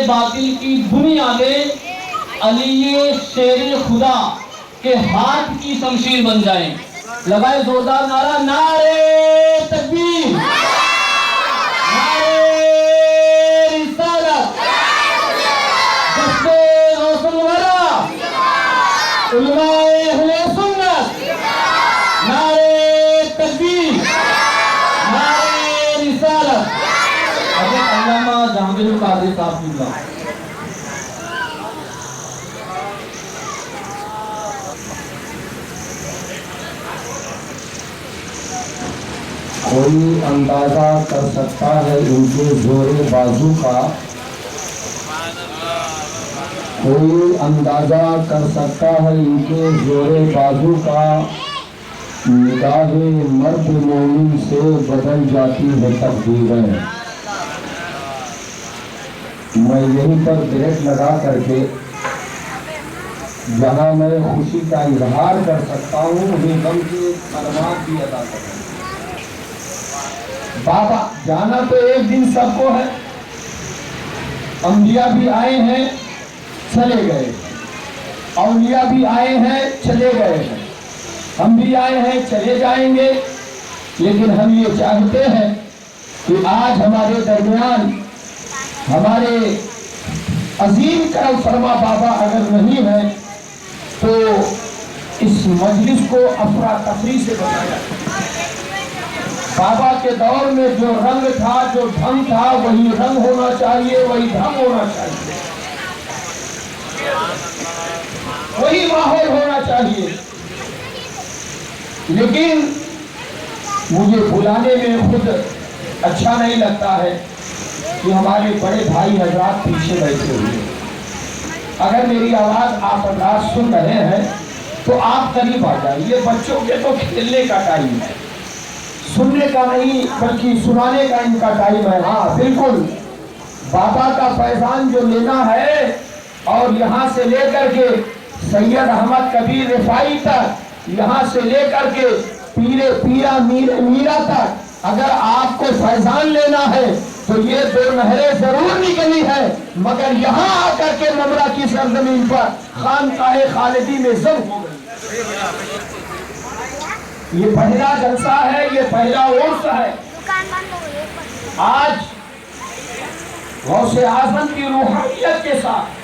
باطل کی دنیا میں علی شیر خدا کے ہاتھ کی شمشیر بن جائیں. لگائے زوردار نعرہ نعرے تکبیر، نعرے رسالت، دستے غوث الورا، علماء اہل سنت، نعرے تکبیر، نعرے رسالت. حضرت علامہ جہانگیر القادری صاحب کی بات. کوئی اندازہ کر سکتا ہے ان کے زور بازو کا، کوئی اندازہ کر سکتا ہے ان کے زور بازو کا، نگاہ مرد مومن سے بدل جاتی ہے تقدیریں. میں یہیں پر بریک لگا کر کے جہاں میں خوشی کا اظہار کر سکتا ہوں انہیں غم کے کلمات بھی ادا کروں. بابا جانا تو ایک دن سب کو ہے. انبیاء بھی آئے ہیں چلے گئے، اولیاء بھی آئے ہیں چلے گئے ہیں، ہم بھی آئے ہیں چلے جائیں گے. لیکن ہم یہ چاہتے ہیں کہ آج ہمارے درمیان ہمارے عظیم کرم فرما بابا اگر نہیں ہے تو اس مجلس کو افراتفری سے بنایا. بابا کے دور میں جو رنگ تھا، جو ڈھنگ تھا، وہی رنگ ہونا چاہیے، وہی ڈھنگ ہونا چاہیے، وہی ماحول ہونا چاہیے. لیکن مجھے بلانے میں خود اچھا نہیں لگتا ہے کہ ہمارے بڑے بھائی حضرات پیچھے بیٹھے ہوئے. اگر میری آواز آپ حضرات سن رہے ہیں تو آپ قریب آ جائیے. بچوں کے تو کھیلنے کا ٹائم ہے، سننے کا نہیں بلکہ سنانے کا ان کا ٹائم ہے. ہاں بالکل، بابا کا فیضان جو لینا ہے اور یہاں سے لے کر کے سید احمد کبیر رفاعی تک، یہاں سے لے کر کے پیرا میرا تک اگر آپ کو فیضان لینا ہے تو یہ دو نہریں ضرور نکلی ہے، مگر یہاں آ کر کے نمرہ کی سرزمین پر خانقاہ خالدی میں ضم ہو گئی. یہ پہلا جلسہ ہے، یہ پہلا عرس ہے. آج غوث اعظم کی روحانیت کے ساتھ،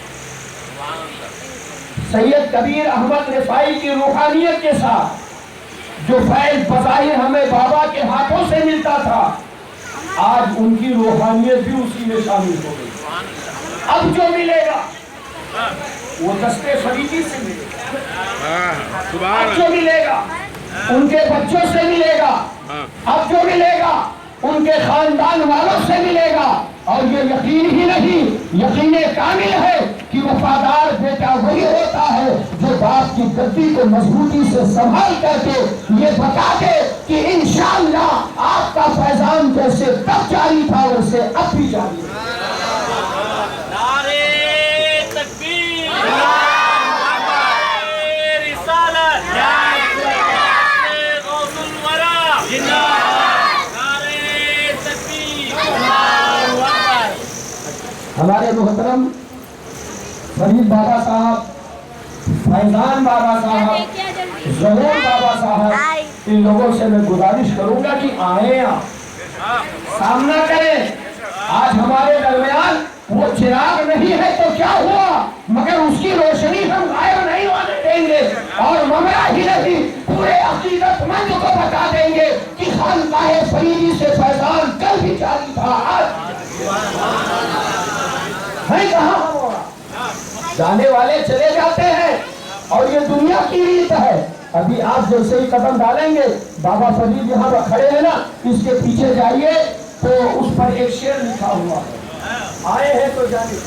سید کبیر احمد رفاعی کی روحانیت کے ساتھ جو فیض بظاہر ہمیں بابا کے ہاتھوں سے ملتا تھا، آج ان کی روحانیت بھی اسی میں شامل ہو گئی. اب جو ملے گا وہ دستے فریدی سے ملے گا، اب جو ملے گا ان کے بچوں سے ملے گا، اب جو ملے گا ان کے خاندان والوں سے ملے گا. اور یہ یقین ہی نہیں، یقین کامل ہے کہ وفادار بیٹا وہی ہوتا ہے جو باپ کی گدی کو مضبوطی سے سنبھال کر کے یہ بتا دے کہ انشاءاللہ آپ کا فیضان جیسے تب جاری تھا ویسے اب بھی جاری ہے. ہمارے محترم فرید بابا صاحب، فیضان بابا صاحب، ظہور بابا صاحب، ان لوگوں سے میں گزارش کروں گا کہ آئیں، سامنا کریں. آج ہمارے درمیان وہ چراغ نہیں ہے تو کیا ہوا، مگر اس کی روشنی ہم غائب نہیں ہونے دیں گے. اور ممرہ ہی نہیں، پورے عقیدت مند کو بتا دیں گے کہ خانقاہ فریدی سے فیضان کل بھی جاری تھا، آج ہے کہاں ہوا. جانے والے چلے جاتے ہیں اور یہ دنیا کی ریت ہے. ابھی آپ جیسے ہی قدم ڈالیں گے، بابا فرید یہاں پر کھڑے ہیں نا، اس کے پیچھے جائیے تو اس پر ایک شعر لکھا ہوا ہے، آئے ہیں تو جانے،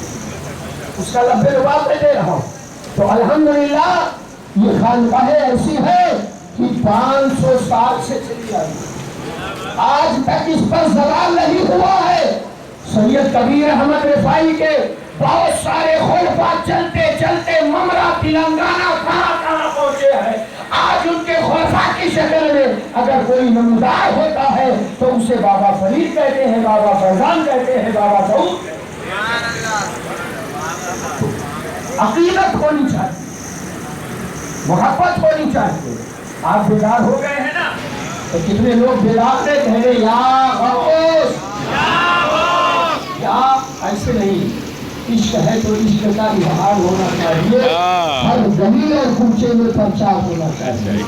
اس کا لفظ جواب میں دے رہا ہوں. تو الحمدللہ یہ خانقاہ ایسی ہے کہ 500 سال سے چلی آئی، آج تک اس پر زوال نہیں ہوا ہے. سید کبیر احمد رفاعی کے بہت سارے خلفاء چلتے چلتے ممرہ تلنگانہ کہاں پہنچے ہیں. آج ان کے خلفاء کی شکل میں اگر کوئی نمودار ہوتا ہے تو اسے بابا فرید کہتے ہیں، بابا فیضان کہتے ہیں، بابا سعود. عقیدت ہونی چاہیے، محبت ہونی چاہیے۔ آپ بیدار ہو گئے ہیں نا، تو کتنے لوگ بیدار سے کہہ رہے یا غوث یا، ایسے نہیں، عشق ہے تو عشق کا اظہار ہونا چاہیے، ہر گلی اور کوچے میں پرچار ہونا چاہیے۔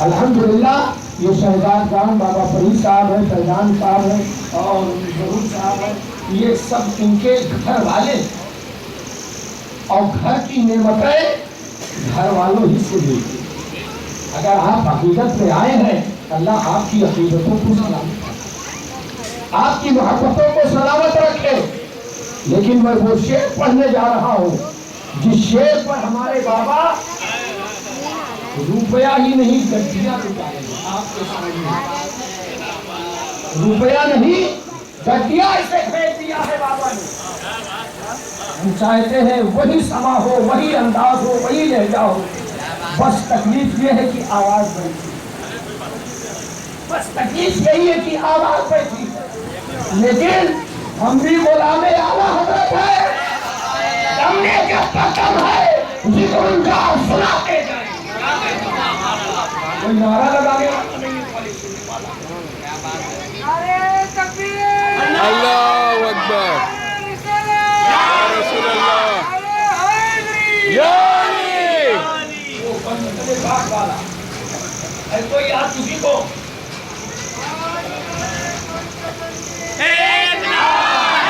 الحمدللہ یہ شہزاد جان بابا فرید صاحب ہیں، فیضان صاحب ہیں اور ضرور صاحب ہیں، یہ سب ان کے گھر والے، اور گھر کی نعمتیں گھر والوں ہی سے ملتی۔ اگر آپ حقیقت میں آئے ہیں، اللہ آپ کی عقیدتوں کو سلامت رکھے، آپ کی محبتوں کو سلامت رکھے۔ لیکن میں وہ شعر پڑھنے جا رہا ہوں جس شعر پر ہمارے بابا روپیہ ہی نہیں گڈیاں لٹائیں گے آپ کے سامنے، روپیہ نہیں گڈیاں اسے خرید دیا ہے بابا نے۔ ہم چاہتے ہیں وہی سما ہو، وہی انداز ہو، وہی لہجہ ہو، بس تکلیف یہ ہے کہ آواز بڑھتی، بس تکلیف یہی ہے کہ آواز بڑھتی۔ لیکن ہم بھی غلام اعلیٰ حضرت ہے، سامنے کا قسم ہے ذکر ان کا سناتے جائیں۔ کوئی نعرہ لگانے والا نہیں ہے۔ اللہ اکبر، یا رسول اللہ، یا علی۔ وہ بندے باغ والا ہے، کوئی یاد کسی کو؟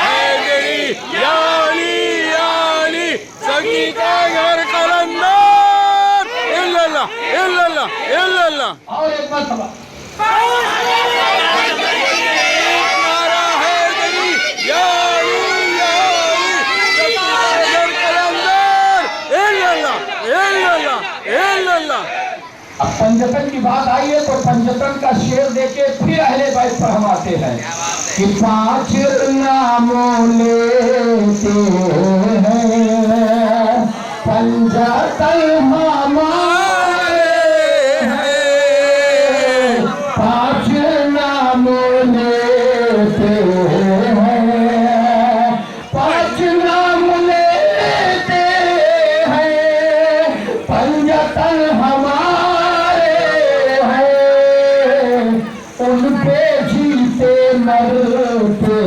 حیدری، یا علی، یا علی، سنگی کا گھر قلندر، الا اللہ، الا اللہ، الا اللہ۔ اور ایک مرتبہ نعرہ حیدری، یا علی، یا علی، سنگی کا گھر قلندر، الا اللہ، الا اللہ، الا اللہ۔ اب پنجتن کی بات آئی ہے تو پنجتن کا شعر دے کے پھر اہل بیت پر ہم آتے ہیں کہ پانچ ناموں لیتے ہیں پنجتن ہمارے ہیں، پانچ ناموں لیتے ہیں، پانچ نام لیتے ہیں، پنجتن ہمارے ہیں، ان پہ جیتے مرتے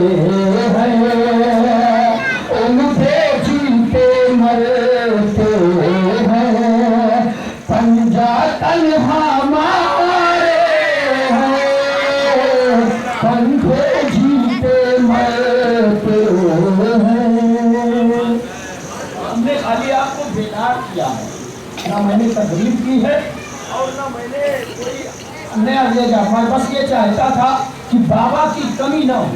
ہیں، ان پہ جیتے مرتے ہیں، پنجتن ہمارے ہیں، ان پہ جیتے مرتے ہیں۔ ہم نے خالی آپ کو بیدار کیا ہے، نہ میں نے تقریر کی ہے اور نہ میں نے کوئی نیا لے جا، میں بس یہ چاہتا تھا کہ بابا کی کمی نہ ہو،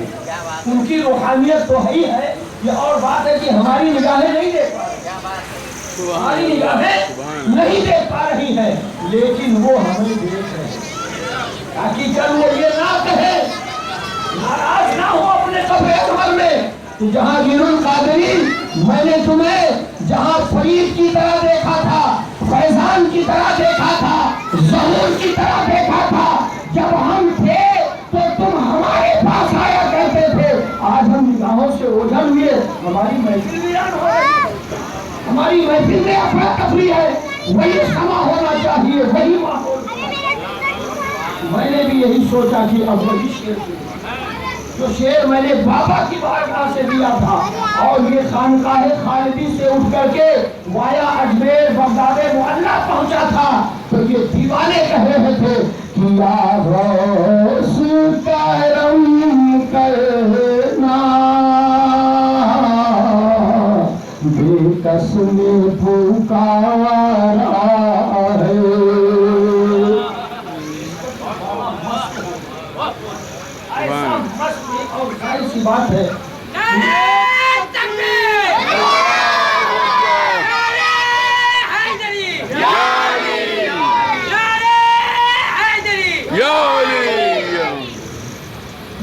ان کی روحانیت تو ہی ہے، یہ اور بات ہے کہ ہماری نگاہیں نہیں دیکھ پا رہی، ہماری نگاہیں نہیں دیکھ پا رہی ہیں، لیکن وہ ہمیں دیکھ رہے ہیں، تاکہ کل وہ یہ نہ کہے، ناراض نہ ہو اپنے قبر اکبر میں کہ جہانگیر القادری میں نے تمہیں جہاں فرید کی طرح دیکھا تھا، فیضان کی طرح دیکھا تھا، ظہور کی طرح دیکھا تھا، جب ہم تھے تو تم ہمارے پاس آیا کرتے تھے، آج ہم نگاہوں سے اوجھل ہوئے، ہماری محفل ویران ہو رہی ہے، ہماری محفل میں افراتفری ہے، وہی سما ہونا چاہیے، وہی ماحول ہونا چاہیے۔ میں نے بھی یہی سوچا کہ اب وہی شعر جو شعر میں نے بابا کی بارگاہ سے دیا تھا، اور یہ خانقاہ خالدی سے اٹھ کر کے وایا اجمیر بغداد معلیٰ پہنچا تھا، تو یہ دیوانے کہہ رہے تھے کہ یا غوث کرم کرنا، بے کس میں پکارا ہے۔ ایسا مست اور ظاہر سی بات ہے،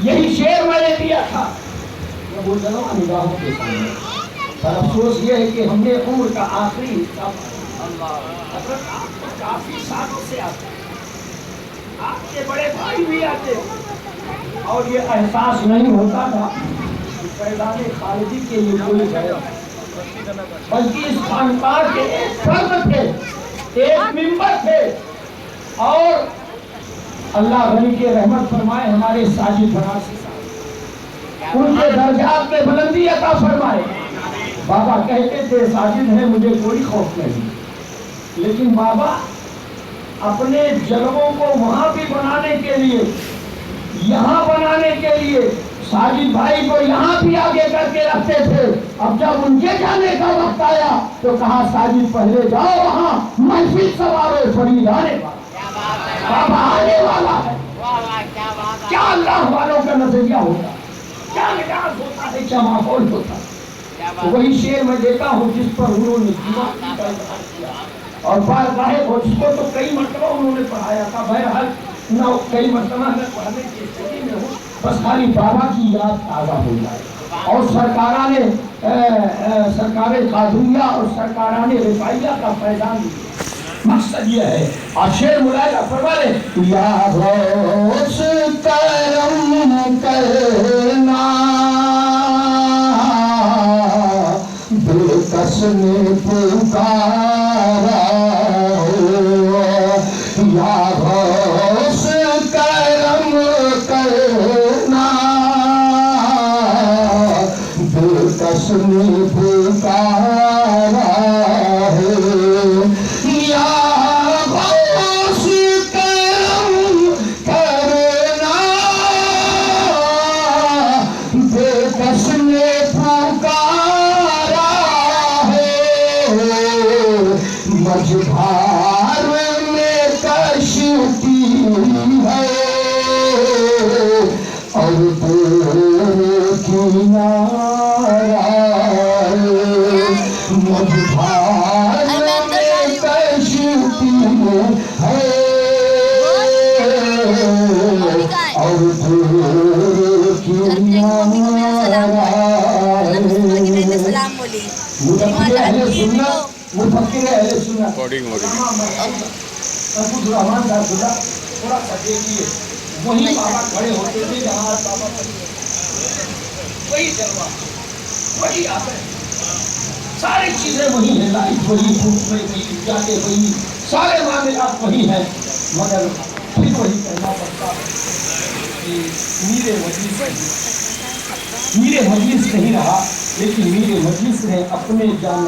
یہی شعر میں نے دیا تھا وہ جنوب نگاہوں کے سامنے، پر افسوس یہ ہے کہ ہم نے عمر کا آخری حصہ حضرت آپ کو کافی سالوں سے آتے ہیں، آپ کے بڑے بھائی بھی آتے ہیں، اور یہ احساس نہیں ہوتا تھا کہ فیضان خالدی کے لیے کوئی غیر बल्कि इस खानकाह के एक फर्द थे, एक मेंबर थे। और अल्लाह गनी के रहमत फरमाए हमारे साजिद फरासी साहब, उनके दर्जात में बुलंदी अता फरमाए। बाबा कहते थे साजिद है मुझे कोई खौफ नहीं, लेकिन बाबा अपने जलवों को वहां भी बनाने के लिए, यहाँ बनाने के लिए साजिद भाई को यहाँ भी आगे करके रखते थे। अब जब उनके जाने का वक्त आया तो कहा साजिद पहले जाओ वहाँ महफिल सवारो फरीद आने वाला, बाबा आने वाला है। क्या अल्लाह वालों का नजरिया होता, क्या मिजाज होता है, क्या माहौल होता है। तो वही शेर मैं देता हूँ जिस पर उन्होंने दीवार किया और बार गाहे उसको तो कई मरतबा उन्होंने पढ़ाया था। बहरहाल ना कई मरतबा मैं पढ़ने की स्थिति में हूँ, बस खाली बाबा की याद ताज़ा हो जाए। और सरकाराने कादरिया और सरकाराने रिफाइया का पैगाम दिया। मकसद ये है, और शेर मुलायका फरमाने या गौस करम करना बेकस ने पुकारा या गौस करम करना बेकस ने पुकारा या गौस करम करना बेकस ने पुकारा मझधार में कश्ती है और किनारा मझधार में कश्ती है और किनारा मुफक्किर अहले सुन्नत अब्दुल रहमान दासुदा थोड़ा सा देखिए, वही बाबा खड़े होते थे जहाँ बाबा वही जलवा वही आते, सारी चीजें वही है, लाइट वही, धूप वही, जाके वही, सारे मामलात वही हैं। मगर फिर वही कहना पड़ता है कि मीरे मजलिस नहीं रहा, लेकिन मीरे मजलिस ने अपने जान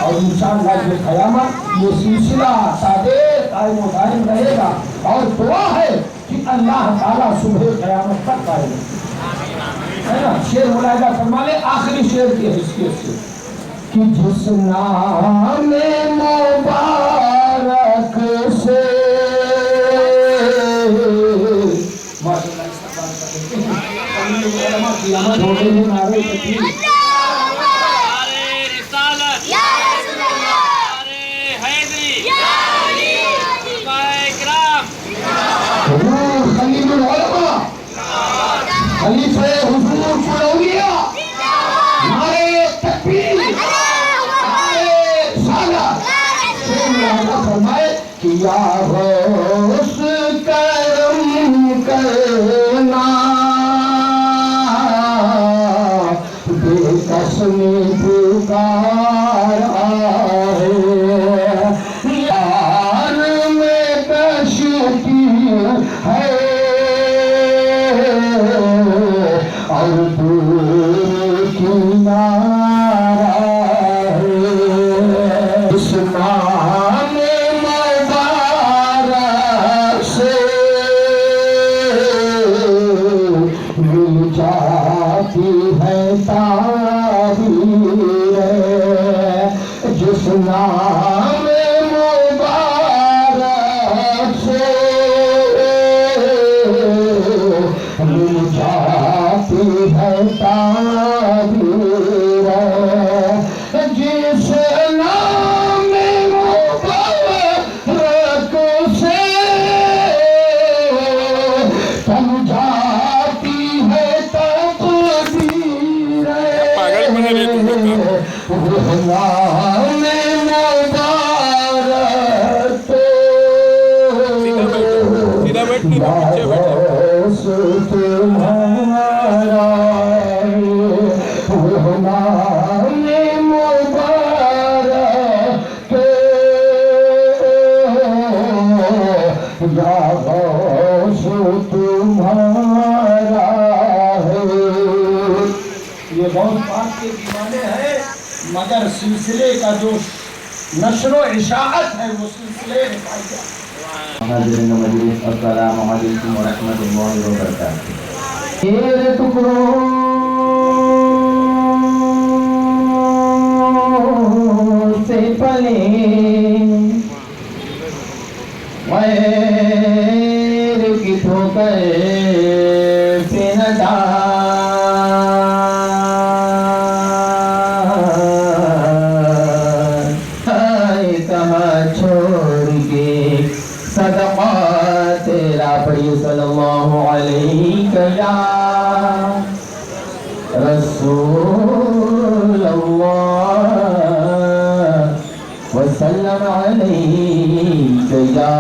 और इंशाअल्लाह ये क़यामत ये सिलसिला सादे कायम व दायम रहेगा। और दुआ है कि अल्लाह ताला सुबह क़यामत तक कायम है ना। शेर मुलायदा फरमा ले आखिरी शेर की हैसियत से कि जिस नाम मुबारक से खलीफे हुजूर कुलौलिया नारे तकबीर नारे सालात फरमाए कि या गौस करम करना बेकस ने पुकारा है यार में कश्ती है और किनारा है। इस नाम मुबारक से मिल जाती है ताबीर, जिस नाम मुबारक से मिल जाती है ताबीर, जिस नाम मुबारक से समझाती है तकदीर, नाम मुबारक सीधा बैठ, पीछे बैठ। तुम्हारा یہ غوث پاک کے دیوانے ہیں، مگر سلسلے کا جو نشر و اشاعت ہے وہ سلسلے رفاعیہ۔ حاضرین مجلس، السلام علیکم ورحمۃ اللہ وبرکاتہ۔ تیرے ٹکڑوں سے پلے غیر کی ٹھوکر سے نہ ڈال، کہاں چھوڑ کے صدقہ تیرا پڑھی صلی اللہ علیہ یا رسول اللہ وسلم علیہ یا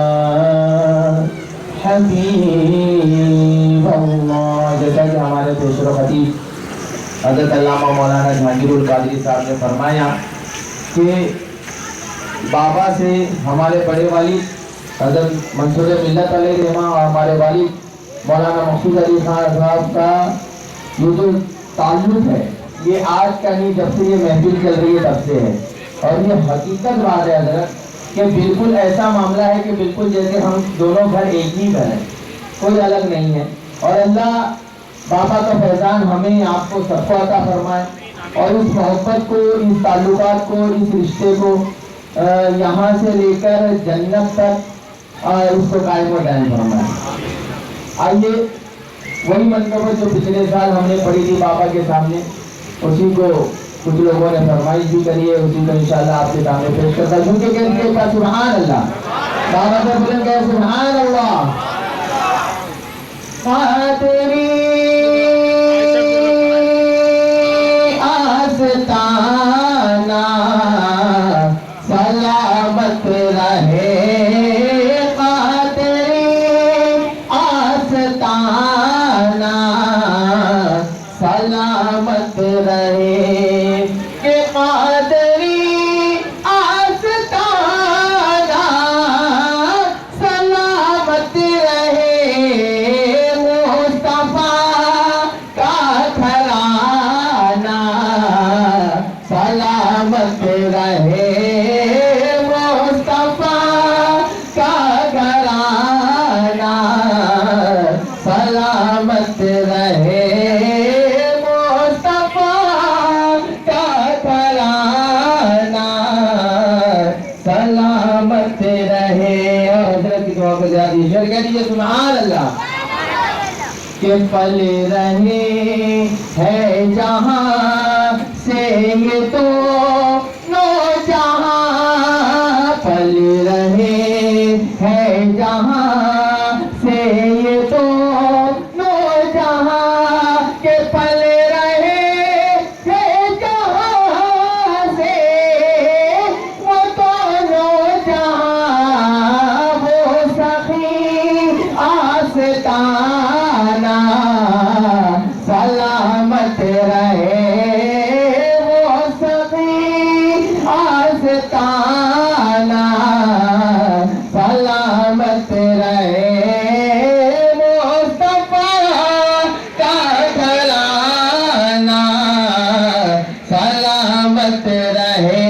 حبیب اللہ۔ جیسا کہ ہمارے پیشر و خطیب حضرت علامہ مولانا جہانگیر القادری صاحب نے فرمایا کہ بابا سے ہمارے بڑے والد حضرت منصور ملت علیہ رحمہ اور ہمارے والد مولانا مقصود علی خان صاحب کا یہ جو تعلق ہے یہ آج کا نہیں، جب سے یہ محفل چل رہی ہے تب سے ہے، اور یہ حقیقت بات ہے حضرت کہ بالکل ایسا معاملہ ہے کہ بالکل جیسے ہم دونوں گھر ایک ہی گھر ہیں، کوئی الگ نہیں ہے۔ اور اللہ بابا کا فیضان ہمیں آپ کو سب کو عطا فرمائے، اور اس محبت کو، اس تعلقات کو، اس رشتے کو یہاں سے لے کر جنت تک اس کو قائم و دائم فرمائے۔ آئیے وہی منقبت جو پچھلے سال ہم نے پڑھی تھی بابا کے سامنے، اسی کو کچھ لوگوں نے فرمائش بھی کری ہے، اسی کو انشاءاللہ آپ کے سامنے پیش کرتا ہوں، کیونکہ کہتے ہیں سبحان اللہ، بابا سے بلند کہے سبحان اللہ۔ تیری آستانہ سلامت رہے، سلامت رہے کہ قادری آستانہ سلامت رہے، مصطفیٰ کا گھرانہ سلامت رہے، مصطفیٰ کا گھرانہ سلامت رہے، سلامت رہے۔ اور حضرت کی دعا کو زیادہ شعر کہہ دیجیے سبحان اللہ۔ کہ پل رہے ہے جہاں سے یہ تو نو جہاں، پل رہے ہے جہاں سے یہ تو نو جہاں، کہ پل رہے ہے جہاں سے وہ تو نو جہاں، وہ سخی آستانہ سلامت رہے، وہ سخی آستانہ سلامت رہے، مصطفیٰ کا گھرانہ سلامت رہے،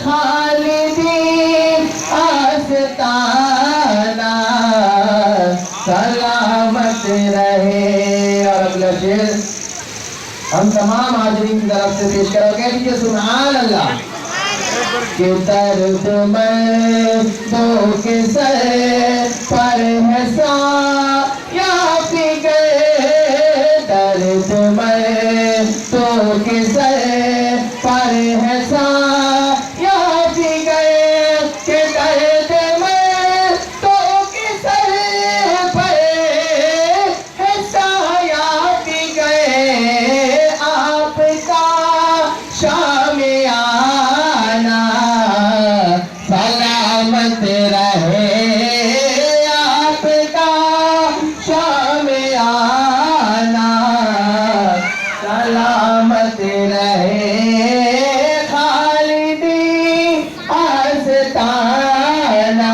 خالدی آستانہ سلامت رہے۔ اور اگلا شعر ہم تمام حاضرین کی طرف سے پیش کرو، کہہ دیجیے سبحان اللہ۔ کہ درد میں تو کے سر پر ہے سایہ فکر، درد میں تو کے سر پر ہے سایہ فکر، کہ درد میں تو کے سر پر ہے سایہ فکر، آپ کا شامیانہ سلامت رہے، آپ کا شامیانہ سلامت رہے، خالدی آستانہ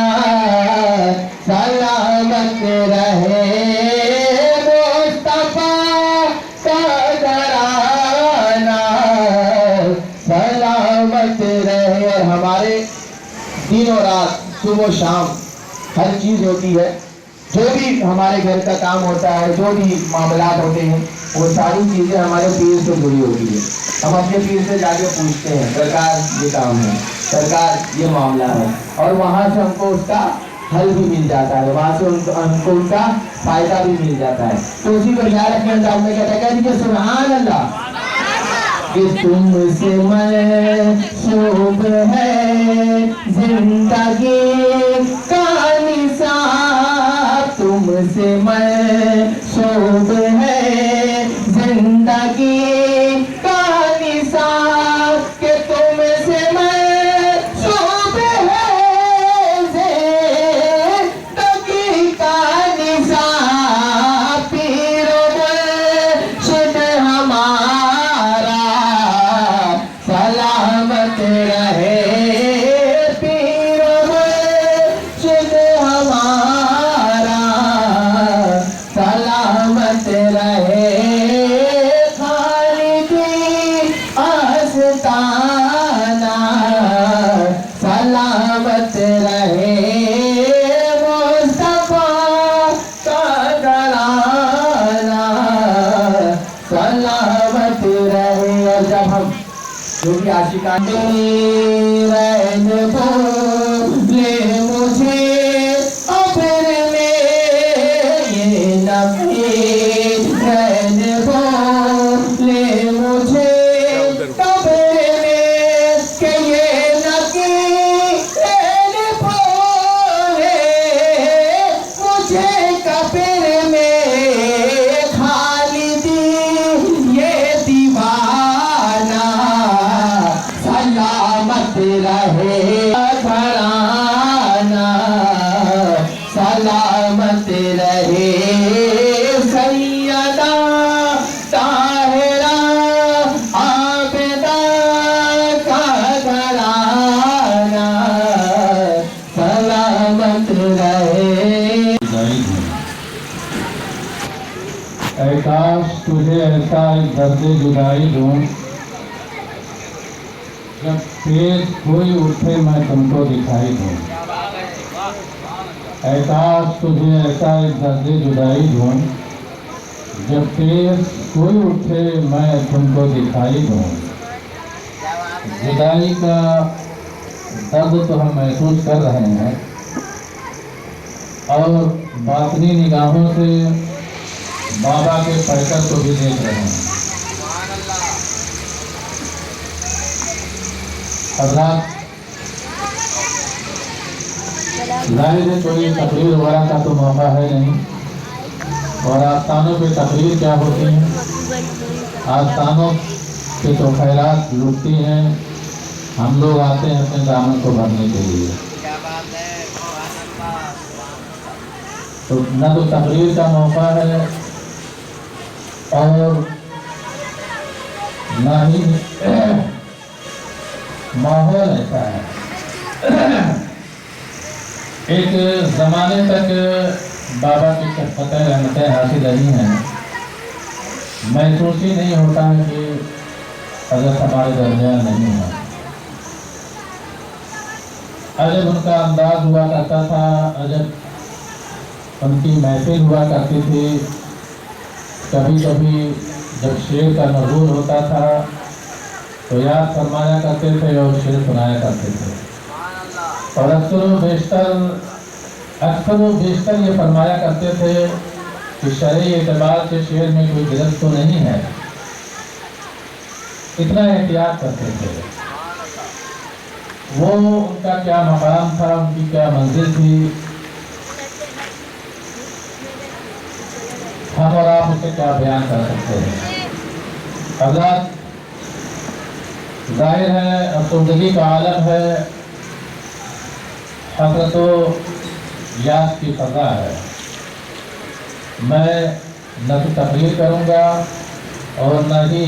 سلامت رہے، مصطفیٰ کا گھرانہ دن اور رات صبح و شام ہر چیز ہوتی ہے، جو بھی ہمارے گھر کا کام ہوتا ہے، جو بھی معاملات ہوتے ہیں، وہ ساری چیزیں ہمارے پیر سے جڑی ہوتی ہے۔ ہم اپنے پیر سے جا کے پوچھتے ہیں سرکار یہ کام ہے، سرکار یہ معاملہ ہے، اور وہاں سے ہم کو اس کا حل بھی مل جاتا ہے، وہاں سے ہم کو ان کا فائدہ بھی مل جاتا ہے۔ تو اسی پر یاد رکھنے انداز میں کہتا ہے کہ سبحان اللہ، کہ تم سے منسوب ہے زندگی کا نصاب، تم سے منسوب ہے زندگی کا نصاب، کہ تم سے منسوب ہے زندگی کا نصاب، پیر و مرشد ہمارا سلامت رہے، پیر و مرشد ہمارا سلامت رہے، خالقی آستانہ سلامت رہے، مصطفیٰ کا گھرانہ سلامت رہے۔ اور جب ہم جو بھی عاشقان رین بولے مجھے اپنے یہ نبی، رین بولے مجھے اپنے کہ یہ نبی، رین بولے مجھے قبر میں، خالدی یہ دیوانہ سلامت رہے، گھرانہ سلامت رہے، سیدہ طاہرہ عابدہ کا گھرانہ سلامت رہے۔ اے کاش تجھے ایسا ایک درد جدائی دوں، جب تیز کوئی اٹھے میں تم کو دکھائی دوں، اے کاش تجھے ایسا ایک درد جدائی دوں، جب تیز کوئی اٹھے میں تم کو دکھائی دوں۔ جدائی کا درد تو ہم محسوس کر رہے ہیں، اور باطنی نگاہوں سے بابا کے پیکر کو بھی دیکھ رہے ہیں۔ حضرات، ظاہر ہے کوئی تقریر وغیرہ کا تو موقع ہے نہیں، اور آستانوں پہ تقریر کیا ہوتی ہیں، آستانوں پہ تو خیرات لٹتی ہیں، ہم لوگ آتے ہیں اپنے دامن کو بھرنے کے لیے، تو نہ تو تقریر کا موقع ہے اور نہ ہی ماحول ایسا ہے۔ ایک زمانے تک بابا کی شفقتیں رحمتیں حاصل رہی ہیں، محسوس ہی نہیں ہوتا ہے کہ حضرت ہمارے درمیان نہیں ہے۔ عجب ان کا انداز ہوا کرتا تھا، عجب ان کی محفل ہوا کرتی تھی، کبھی کبھی جب شعر کا نزول ہوتا تھا تو یاد فرمایا کرتے تھے اور شعر سنایا کرتے تھے، اور اکثر و بیشتر یہ فرمایا کرتے تھے کہ شرعی اعتبار سے شعر میں کوئی گرفت تو نہیں ہے، اتنا احتیاط کرتے تھے۔ وہ ان کا کیا مقام تھا، ان کی کیا منزل تھی، ہم اور آپ اسے کیا بیان کر سکتے ہیں۔ حضرات، ظاہر ہے افسردگی کا عالم ہے، حسرت و یاس کی فضا ہے۔ میں نہ تو تقریر کروں گا اور نہ ہی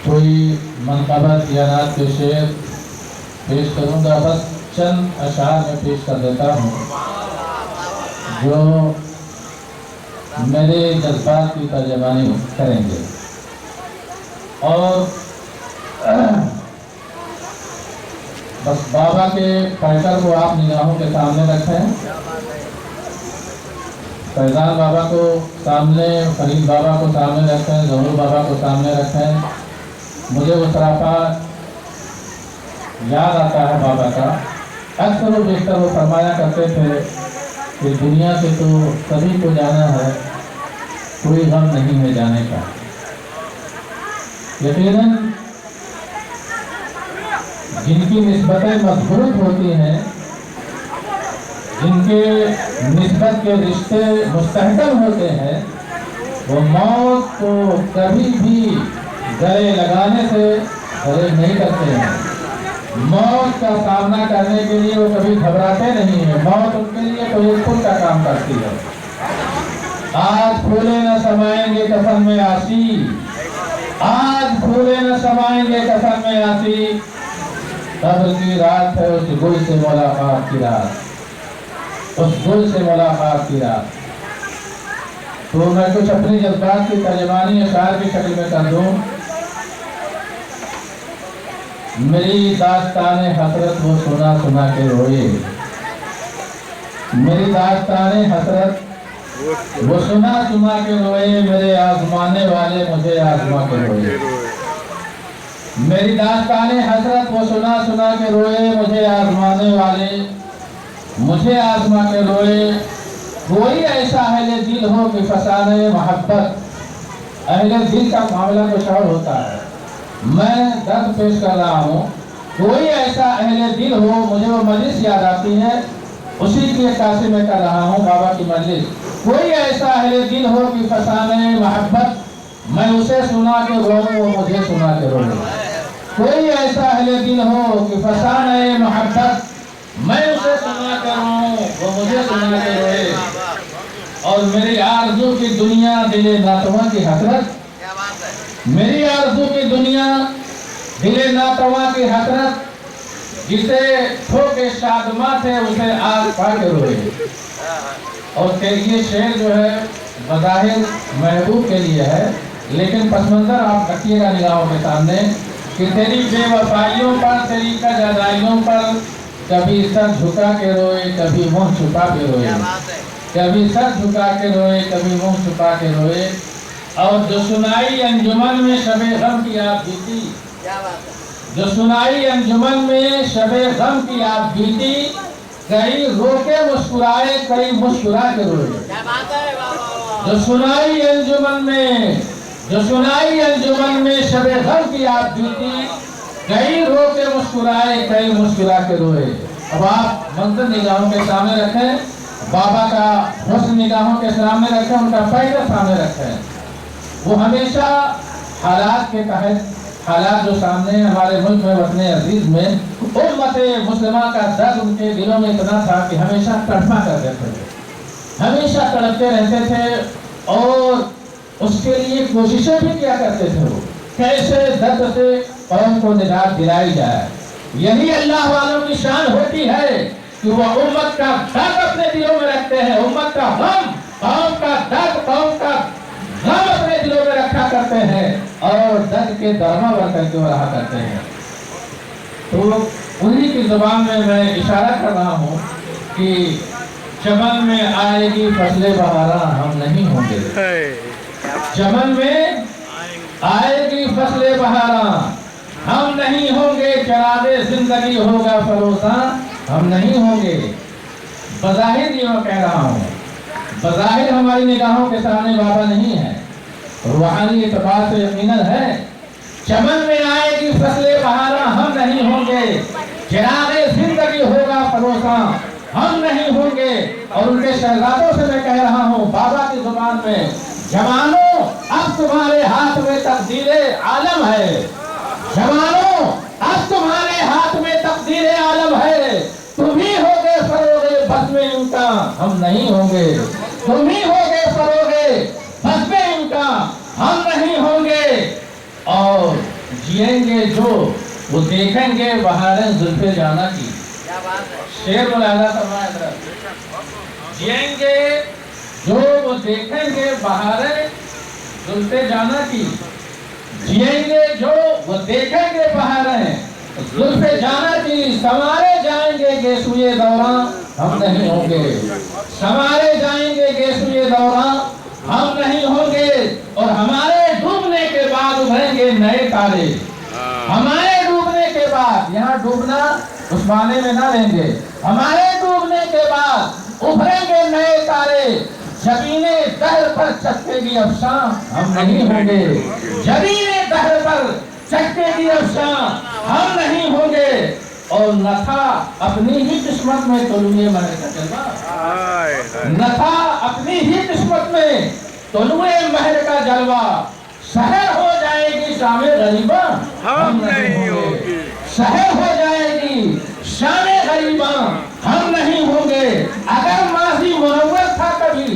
کوئی منقبت یا نعت کے شعر پیش کروں گا، بس چند اشعار میں پیش کر دیتا ہوں جو میرے جذبات کی ترجمانی کریں گے۔ اور बस बाबा के पैकर को आप निगाहों के सामने रखें। फैजान बाबा को सामने, फरीद बाबा को सामने रखें, जहूर बाबा को सामने रखें। मुझे वो सरापा याद आता है बाबा का। अक्सर वो बेशतर वो फरमाया करते थे कि दुनिया से तो सभी को जाना है, कोई गम नहीं है जाने का। यकीनन जिनकी निस्बतें मजबूत होती हैं, जिनके निस्बत के रिश्ते मुस्तहकम होते हैं, वो मौत को कभी भी गले लगाने से गले नहीं करते हैं। मौत का सामना करने के लिए वो कभी घबराते नहीं हैं। मौत उनके लिए कोई पुल का काम करती है। आज फूले न समाएंगे कफन में आसी, आज फूले न समाएंगे कफन में आसी, कब्र की रात है उस गुल से मुलाकात की रात, उस गुल से मुलाकात की रात। तो मैं कुछ अपनी जज्बात की तर्जमानी अशार की शक्ल में कर दूं। मेरी दास्ताने हसरत वो सुना सुना के रोए, मेरी दास्ताने हसरत वो सुना सुना के रोए, मेरे आजमाने वाले मुझे आजमा के रोए। मेरी दास्ताने हसरत वो सुना सुना के रोए, मुझे आजमाने वाले मुझे आजमा के रोए। कोई ऐसा अहले दिल हो कि फसाने मोहब्बत, अहले दिल का मामला कुछ और होता है। मैं दर्द पेश कर रहा हूँ। कोई ऐसा अहले दिल हो, मुझे वो मजलिस याद आती है, उसी की अक्कासी में कर रहा हूँ बाबा की मजलिस। कोई ऐसा अहले दिल हो कि फसाने मोहब्बत, मैं उसे सुना के रोऊं वो मुझे सुना के रोए। कोई ऐसा अहले दिल हो कि फसाने मोहब्बत, मैं उसे सुना के रोऊं वो मुझे सुना के रोए। और मेरी आरज़ू की दुनिया दिले नातवा की हसरत, मेरी आरज़ू की दुनिया दिले नातवा की हसरत, जिसे ठोके शादमा थे उसे आग पाके रोए। और ये शेर जो है बज़ाहिर महबूब के लिए है, लेकिन पसमंजर आप रखिएगा निगाहों के सामने कि तेरी बेवफाइयों पर, तेरी कजादाइयों पर कभी सर झुका के रोए, कभी मुंह छुपा के रोए, कभी सर झुका के रोए, कभी मुंह छुपा के रोए। और जो सुनाई अंजुमन में शबे गम की आप बीती, जो सुनाई अंजुमन में शबे गम की आप बीती, कई रोके मुस्कुराए, कई मुस्कुरा के रोए। जो सुनाई अंजुमन में, जो सुनाई अंजुमन में शबे गम की आप बीती, कई रोके मुस्कुराए, कई मुस्कुरा के रोए। अब आप मंजर निगाहों के सामने रखें, बाबा का हुस्न निगाहों के सामने रखें, उनका फायदा सामने रखें। वो हमेशा हालात के तहत, हालात जो सामने हमारे मुल्क में, वतन अजीज में उम्मत मुस्लिमा का दर्द उनके दिलों में इतना था कि हमेशा तड़पा करते थे, हमेशा तड़पते रहते थे और उसके लिए कोशिशें भी किया करते थे। वो कैसे दर्द से कौम को निजात दिलाई जाए। यही अल्लाह वालों की शान होती है कि वह उम्मत का दर्द अपने दिलों में रखते हैं, उम्मत का गम, कौम का दर्द, कौम का गम अपने दिलों में रखा करते हैं और दर्द के दरमा भर करके वो रहा करते हैं। तो उन्हीं की जुबान में मैं इशारा कर रहा हूँ कि चमन में आएगी फसले बहारा, हम नहीं होंगे। चमन में आएगी फसले बहारा, हम नहीं होंगे। चरागे जिंदगी होगा फरोसा, हम नहीं होंगे। बज़ाहिर ये मैं कह रहा हूँ, बज़ाहिर हमारी निगाहों के सामने बाबा नहीं है, रूहानी एतबार से यकीनन है। चमन में आएगी फसले बहारा, हम नहीं होंगे। चरागे जिंदगी होगा फरोसा, हम नहीं होंगे। और उनके शहजादों से मैं कह रहा हूँ बाबा की जुबान में, जवानों अब तुम्हारे हाथ में तकदीरे आलम है, जवानों अब तुम्हारे हाथ में तकदीरे आलम है। तुम ही होगे फरोगे बज़्म इनका, हम नहीं होंगे। तुम ही होगे फरोगे बज़्म इनका, हम नहीं होंगे। और जिएंगे जो वो देखेंगे बहारें जुल्फे जाना की। शेर मुलाहिजा फरमाया, जिएंगे जो वो देखेंगे बहारें जुल्फे जाना की। जिएंगे जो वो देखेंगे बहारें जुल्फ़े जाना की संवारे जाएंगे गेसुए दौरान हम नहीं होंगे, संवारे जाएंगे गेसुए दौरान हम नहीं होंगे, और हमारे डूबने के बाद उभरेंगे नए तारे। हमारे डूबने के बाद, यहाँ डूबना उस माने में ना लेंगे, हमारे डूबने के बाद उभरेंगे नए तारे। जबीने दहर पर चक्केगी अफसां हम नहीं होंगे, जबीने दहर पर चक्केगी अफसां हम नहीं होंगे, और न था अपनी ही किस्मत में तोलुए महर का जलवा, न था अपनी ही किस्मत में तोलुए महर का जलवा। शहर हो जाएगी शामे गरीबा हम नहीं होंगे, शहर हो जाएगी शामे गरीबा हम नहीं होंगे। अगर माजी मुनव्वर था कभी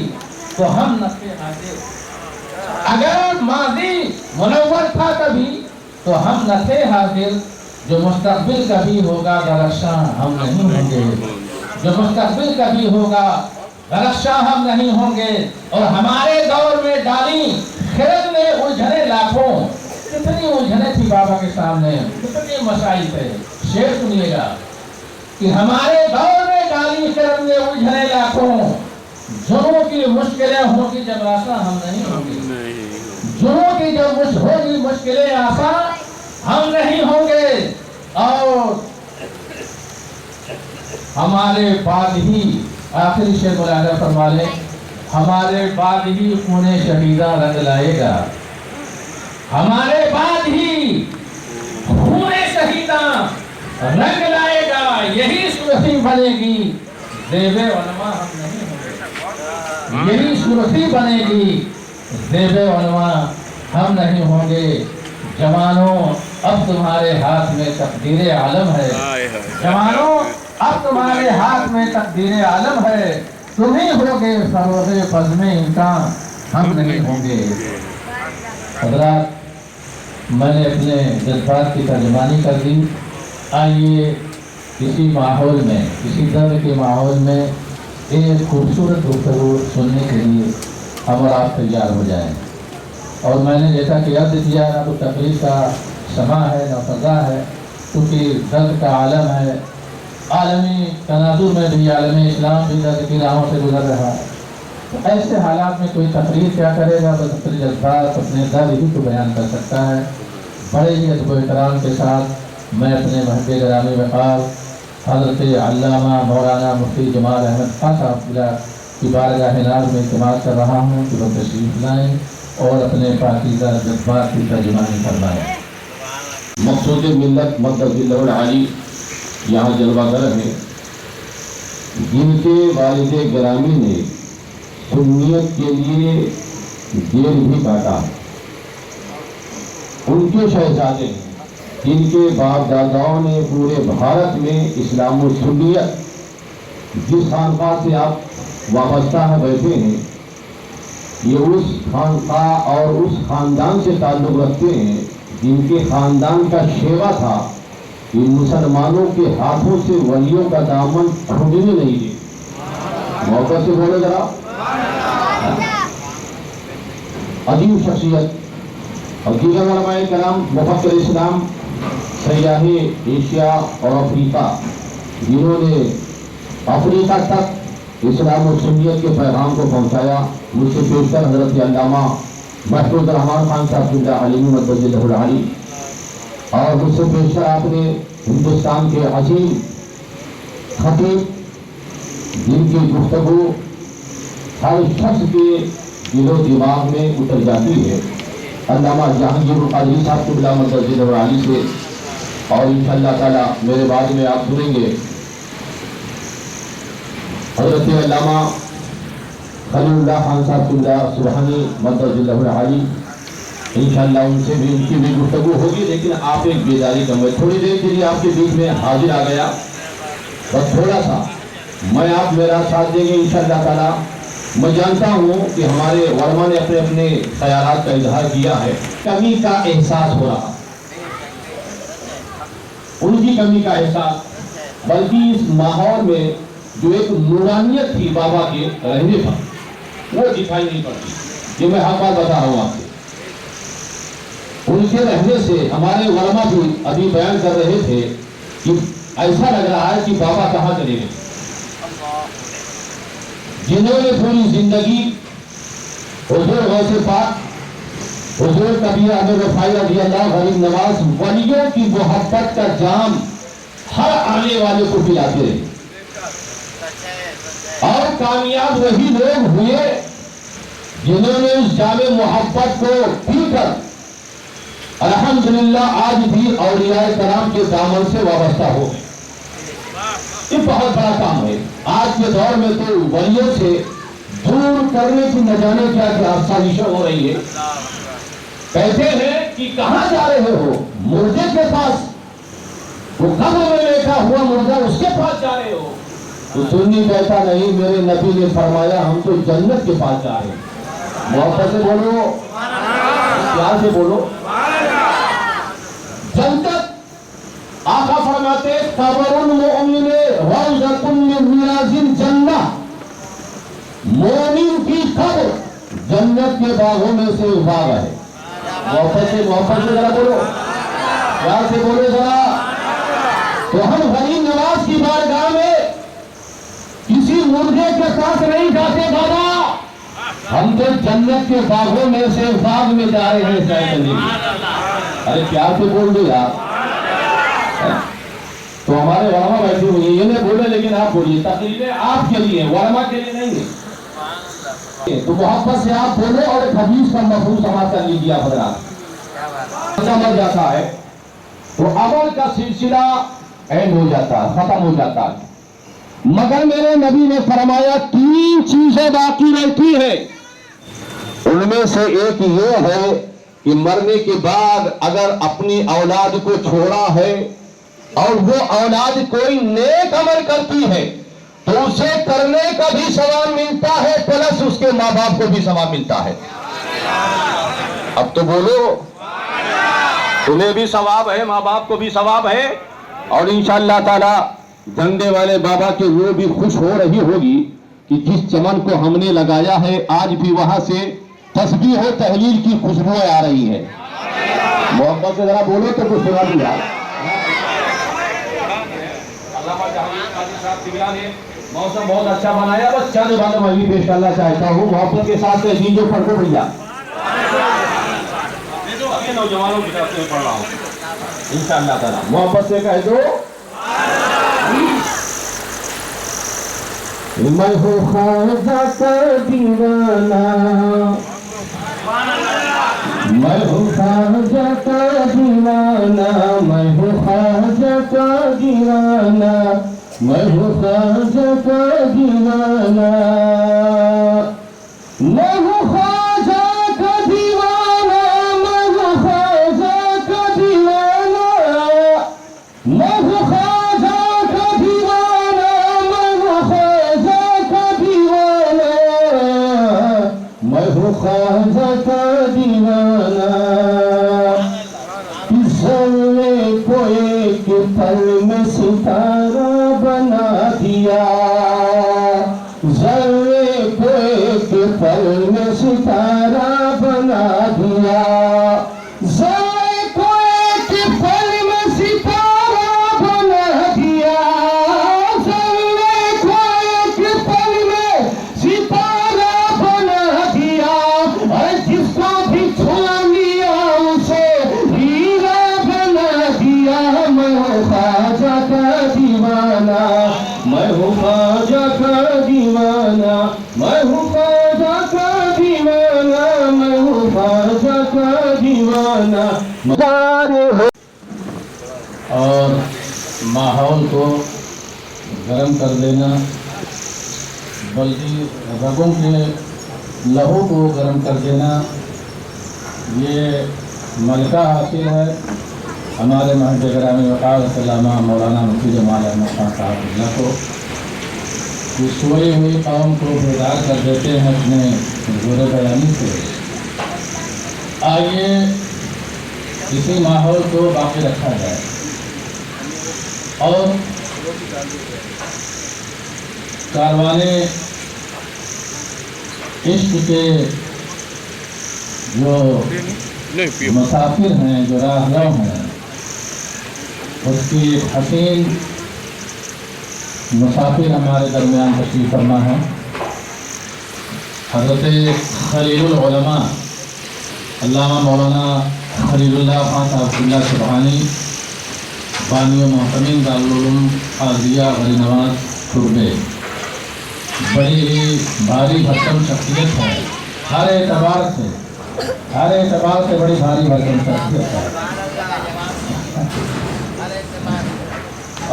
तो हम न थे हाजिर, अगर माजी मुनव्वर था कभी तो हम न थे हाजिर। जो मुस्तकबिल कभी होगा गरक्षा हम नहीं होंगे, जो मुस्तकबिल कभी होगा गरक्षा हम नहीं होंगे। और हमारे दौर में डाली खिरद ने उलझने लाखों, कितनी उलझने थी बाबा के सामने, कितनी मसाइल थे। शेर सुनिएगा कि हमारे दौर में डाली खिरद ने उलझने लाखों, जुनों की मुश्किलें होगी जब आसान हम नहीं होंगे, जुनों की जब होगी मुश्किलें आसान हम नहीं होंगे। और हमारे बाद ही, आखिरी शेर मुलाहिजा फरमा ले, हमारे बाद ही खूने शहीदा रंग लाएगा, हमारे बाद ही खूने शहीदा रंग लाएगा। यही सुरती बनेगी देवे उलमा हम नहीं होंगे, यही सुरती बनेगी देवे उलमा हम नहीं होंगे। जवानों अब तुम्हारे हाथ में तकदीर आलम है, जवानों अब तुम्हारे हाथ में तकदीर आलम है। तुम ही होगे फरोज़े बज़्म इंसान हम नहीं होंगे। हज़रात, मैंने अपने जज्बात की तर्जुमानी कर दी। आइए इसी माहौल में, इसी दर्द के माहौल में एक खूबसूरत गुफ्तगू सुनने के लिए हम और आप तैयार हो जाएं। और मैंने जैसा कि अर्ज़ किया, ना तो तकलीफ का समा है ना सज़ा है, क्योंकि दर्द का आलम है। आलमी तनाजुर में भी आलमी इस्लाम भी दर्द की राहों से गुजर रहा है। तो ऐसे हालात में कोई तकरीर क्या करेगा, बस अपने जज्बात अपने दर्द ही को बयान कर सकता है। बड़े ही अदब एहतराम के साथ मैं अपने महबूब ग्रामी वक़ार हज़रत अल्लामा मौलाना मुफ्ती जमाल अहमद खान साहब की बारगाह नाज़ में इत्तेमाद कर रहा हूँ कि वो तशरीफ़ लाएँ और अपने पाकीज़ा जज्बात की तर्जुमानी फरमाएँ। मक़सूद मिल्लत मद्दज़िल्लहुल आली यहाँ जलवागर है, जिनके वालिद गिरामी ने सुन्नियत के लिए जेल भी काटा, उनके शहजादे हैं, जिनके बाप दादाओं ने पूरे भारत में इस्लाम और सुन्नियत, जिस खानका से आप वाबस्ता है बैठे हैं, ये उस खानका और उस खानदान से ताल्लुक़ रखते हैं जिनके खानदान का शेवा था कि मुसलमानों के हाथों से वलियों का दामन छूटने नहीं दे। मौका से बोले जरा। अजीब शख्सियत और दीगर उलमाए कलाम मुफक्किर इस्लाम सयाहे एशिया और अफ्रीका, जिन्होंने अफ्रीका तक इस्लाम और सुन्नियत के पैगाम को पहुँचाया। मुझसे पेशतर हज़रत अल्लामा महफूज़ रहमान खान साहब जिंदा अलीमी मद्दज़िल्लहुल आली, और मुझसे पेशतर आपने हिंदुस्तान के अजीम खतीब, जिनकी गुफ्तगू हर शख्स के दिलो दिमाग में उतर जाती है, अल्लामा जहांगीर कादरी साहब क़िबला मद्दज़िल्लहुल आली से। और इंशाअल्लाह ताला मेरे बाद में आप सुनेंगे हज़रत अल्लामा खलीलुल्लाह खान साहब क़िबला सुबहानी मद्दज़िल्लहुल आली। इंशाअल्लाह उनसे भी, उनकी भी गुफ्तगू होगी। लेकिन आप एक बेदारी कम, थोड़ी देर के लिए आपके बीच में हाजिर आ गया, बस थोड़ा सा मैं, आप मेरा साथ देंगे इंशाअल्लाह ताला। मैं जानता हूँ कि हमारे उलमा ने अपने अपने ख्यालात का इजहार किया है, कमी का एहसास हो रहा, उनकी कमी का एहसास, बल्कि इस माहौल में जो एक नूरानियत थी बाबा के रहने पर, वो दिखाई नहीं पड़ती। ये मैं हर बात बता रहा हूँ आपसे। उनकी کے رہنے سے ہمارے علماء بھی ابھی بیان کر رہے تھے کہ ایسا لگ رہا ہے کہ بابا کہاں چلے گئے، جنہوں نے پوری زندگی حضور غوث پاک حضور کبیر احمد رفاعی رضی اللہ غریب نواز ولیوں کی محبت کا جام ہر آنے والے کو پلاتے رہے، اور کامیاب وہی لوگ ہوئے جنہوں نے اس جام محبت کو پی کر الحمدللہ آج بھی اولیاء کرام کے دامن سے وابستہ ہو گئے۔ یہ بہت بڑا کام ہے۔ آج کے دور میں تو ولیوں سے دور کرنے کی نہ جانے کیا کیا سازشیں ہو رہی ہے۔ کہتے ہیں کہ کہاں جا رہے ہو؟ مردے کے پاس، وہ قبر میں بیٹھا ہوا مردہ اس کے پاس جا رہے ہو؟ تو سنی کہتا نہیں، میرے نبی نے فرمایا ہم تو جنت کے پاس جا رہے ہیں۔ محبت سے بولو، پیار سے بولو۔ جنت آقا فرماتے قبر المؤمن روضۃ من ریاض الجنہ، مومن کی قبر جنت کے باغوں میں سے ایک باغ ہے۔ محبت سے ذرا بولو، پیار سے بولو ذرا۔ تو ہم غریب نواز کی بارگاہ میں کسی مردے کے پاس نہیں جاتے بابا، ہم تو جنت کے باغوں میں سے باغ میں جا رہے ہیں سیر کرنے کے۔ ارے پیار سے بول دو یار۔ تو ہمارے علماء بیٹھے ہوئے ہیں، یہ نہیں بولے لیکن آپ بولیے، تقریریں آپ کے لیے، علماء کے لیے نہیں ہے۔ تو محبت سے آپ بولے اور ایک حدیث کا مفہوم سماعت کر لیجیے آپ حضرات۔ سمجھ جاتا ہے تو عمل کا سلسلہ اینڈ ہو جاتا ہے، ختم ہو جاتا ہے، مگر میرے نبی نے فرمایا 3 چیزیں باقی رہتی ہیں۔ ان میں سے ایک یہ ہے کہ مرنے کے بعد اگر اپنی اولاد کو چھوڑا ہے اور وہ اولاد کوئی نیک عمل کرتی ہے تو اسے کرنے کا بھی ثواب ملتا ہے، پلس اس کے ماں باپ کو بھی ثواب ملتا ہے۔ اب تو بولو، تمہیں بھی ثواب ہے، ماں باپ کو بھی ثواب ہے، اور انشاءاللہ تعالی جھنڈے والے بابا کے وہ بھی خوش ہو رہی ہوگی کہ جس چمن کو ہم نے لگایا ہے آج بھی وہاں سے تسبیح و تحلیل کی خوشبوئیں آ رہی ہیں۔ محبت سے ذرا بولو تو کچھ سنا دیا۔ علامہ جہانگیر قادری صاحب تگلا نے موسم بہت اچھا بنایا، بس چند باتیں میں بھی پیش کرنا چاہتا ہوں محبت کے ساتھ۔ تہذیب جو پڑھو بھیا، ابھی نوجوانوں کی طرف سے پڑھ رہا ہوں انشاءاللہ تعالیٰ، محبت سے کہہ دو۔ میں ہوں خواجہ کا دیوانہ، میں ہوں خواجہ کا دیوانہ، میں ہوں خواجہ کا دیوانہ، میں ہوں خواجہ کا دیوانہ، میں ہوں خواجہ کا دیوانہ، میں ہوں خواجہ کا دیوانہ، میں ہوں خواجہ کا دیوانہ، میں ہوں خواجہ کا دیوانہ، میں ہوں خواجہ کا دیوانہ۔ ذرے کو ایک پل میں ستارہ بنا دیا، ذرے کو ایک پل میں ستارہ بنا دیا، ذرے کو ایک پل میں ستارہ بنا دیا، ذرے کو ایک پل میں ستارہ بنا دیا، اور جس کو بھی چھوڑ لیا اسے ہیرا بنا دیا۔ میں ہوں خواجہ کا دیوانہ، میں ہوں خواجہ کا دیوانہ، میں ہوں خواجہ کا دیوانہ، میں ہوں خواجہ کا دیوانہ۔ اور ماحول کو گرم کر دینا، بلکہ رگوں کے لہو کو گرم کر دینا، یہ ملکہ حاصل ہے ہمارے مہد گرامی وقار علامہ مولانا مفتی جمال احمد خان صاحب اللہ کو، کہ سوئی ہوئی قوم کو بیدار کر دیتے ہیں اپنے زور بیانی سے۔ آئیے اسی ماحول کو باقی رکھا جائے اور کاروانے عشق کے जो नहीं पियो मुसाफिर हैं, जो राहगीर हैं, उसकी एक हसीन मुसाफिर हमारे दरमियान तशरीफ फरमा है। हज़रत खलीलुल उलमा अल्लामा मौलाना खलीलुल्लाह खान साहब सुबहानी बानी मोहतमीन दारुल उलूम काज़िया वली नवाज टुरबे बड़ी ही भारी भरकम शख्सियत है। हर एतबार से बड़ी भारी भरकम शख्सियत है।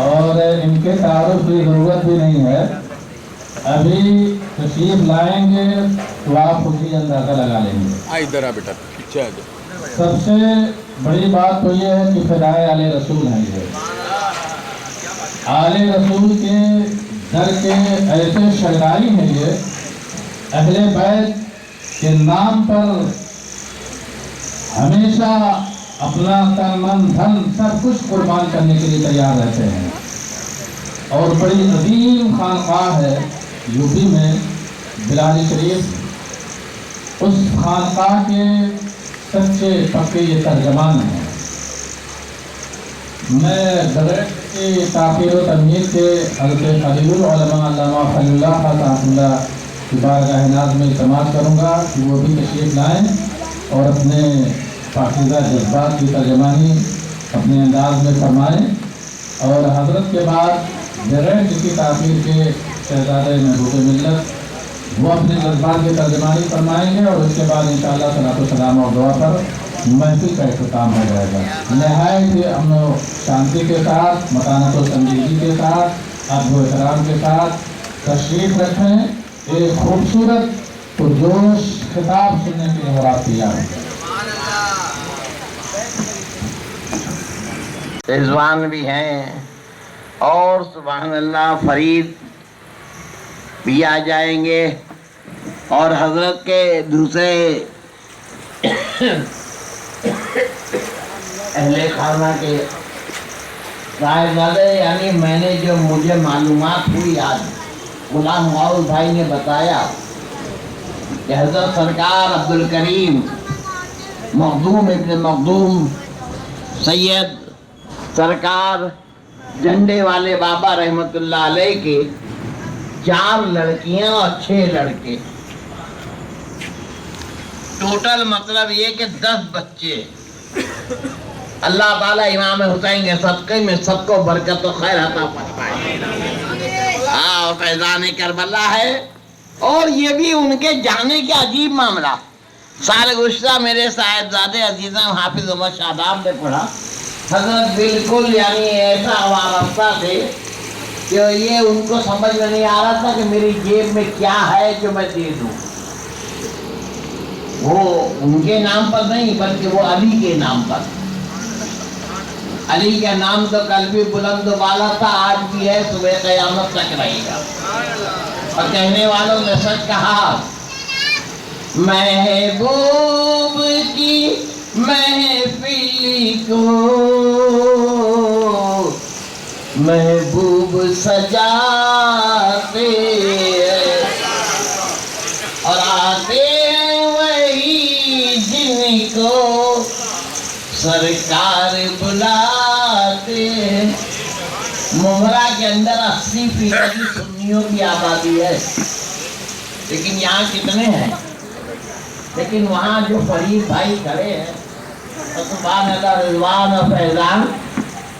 और इनके तारुफ की ज़रूरत भी नहीं है, अभी तशरीफ लाएंगे तो आप खुद ही अंदाज़ा लगा लेंगे। आ इधर आ बेटा, पीछे आ जा। सबसे बड़ी बात तो ये है कि फ़िदाए आले रसूल हैं। ये आले रसूल के दर के ऐसे शहदाई हैं, ये अहले बैत के नाम पर हमेशा अपना तन मन धन सब कुछ कुर्बान करने के लिए तैयार रहते हैं। और बड़ी अजीम खानकाह है यूपी में बिलाली शरीफ, उस खानकाह के सच्चे पक्के ये तर्जमान हैं। मैं बगैर की ताक़ीर व तमीज़ के हज़रत खलीलुल उलमा अल्लामा खलीलुल्लाह खान की बारगाह नाज़ में इल्तिमास करूँगा कि वो भी तशरीफ़ लाएँ और अपने पाकीज़ा जज्बात की तर्जमानी अपने अंदाज में फरमाएँ। और हज़रत के बाद बगैर किसी ताक़ीर के शहज़ादे महबूब मिल्लत वो अपने जज्बात की तर्जमानी फरमाएंगे और उसके बाद इंशाअल्लाह सलातो सलाम और दुआ पर महफिल का इख्तिताम हो जाएगा। नहायत ही अमन व शांति के साथ, मतानत व संजीदगी के साथ, अदब व एहतराम के साथ तशरीफ़ रखें। एक खूबसूरत पुरजोश खिताब सुनने के लिए आप तैयार हैं। रिजवान भी हैं और सुभान अल्लाह फरीद भी आ जाएंगे और हजरत के दूसरे अहले खाना के साहिबजादे, यानी मैंने जो मुझे मालूमात हुई आज गुलाम माउल भाई ने बताया कि हजरत सरकार अब्दुल करीम मखदूम इब्न मखदूम सैयद सरकार झंडे वाले बाबा रहमतुल्लाह अलैह के 4 लड़कियां और 6 लड़के, टोटल मतलब ये कि 10 बच्चे। अल्लाह ताला इमाम हुसैन के सदक़े में सबको बरकत और खैर अता फरमाए। हाँ, फैज़ान करबला है। और ये भी उनके जाने का अजीब मामला। साल गुज़श्ता मेरे साहिबजादे अजीज़ा हाफिज़ उमर शादाब ने पढ़ा, हज़रत बिल्कुल यानी ऐसा वाबस्ता थे कि ये उनको समझ में नहीं आ रहा था कि मेरी जेब में क्या है जो मैं दे दूँ। वो उनके नाम पर नहीं बल्कि वो अली के नाम पर। अली का नाम तो कल भी बुलंद वाला था, आज भी है, सुबह क़यामत तक रहेगा। और कहने वालों ने सच कहा, महबूब की महफिल को महबूब सजाते और आते वही जिनको सरकार बुलाते। मुमरा के अंदर 80% सुन्नियों की आबादी है, लेकिन यहाँ कितने हैं? लेकिन वहाँ जो फरीद भाई खड़े हैं, सुभान अल्लाह, रिजवान और फैज़ान,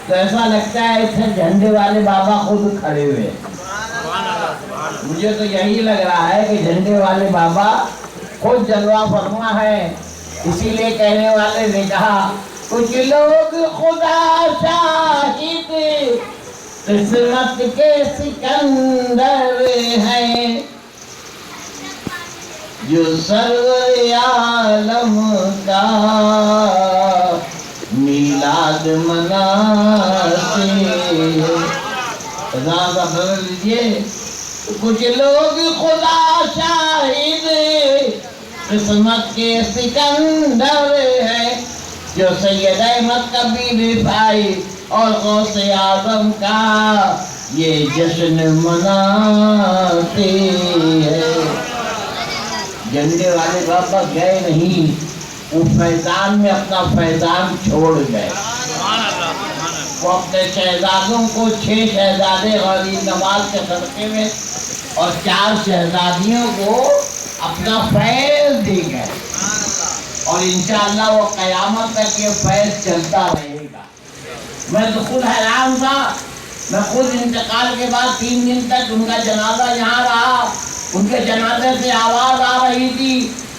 तो ऐसा लगता है इधर झंडे वाले बाबा खुद खड़े हुए। मुझे तो यही लग रहा है कि झंडे वाले बाबा खुद जलवा फरमा है। इसीलिए कहने वाले ने कहा, कुछ लोग खुदा शाहिद किस्मत के सिकंदर हैं, जो सर्वर आलम का मिलाद मनाते। बदल लीजिए, कुछ लोग खुदा शाहिद किस्मत के सिकंदर है, जो सैयद अहमद कबीर भाई और गौसे आज़म का ये जश्न मनाते हैं। झंडे वाले बाबा गए नहीं, वो फैजान में अपना फैजान छोड़ गए। वो अपने शहजादों को 6 शहजादे गरीब नवाज के सदक़े में और 4 शहजादियों को अपना फैज़ दे गए और इंशाअल्लाह वो क़यामत तक ये फैज़ चलता रहेगा। मैं तो खुद हैरान था। मैं खुद इंतकाल के बाद 3 दिन तक उनका जनाजा यहाँ रहा। उनके जनाजे से आवाज़ आ रही थी,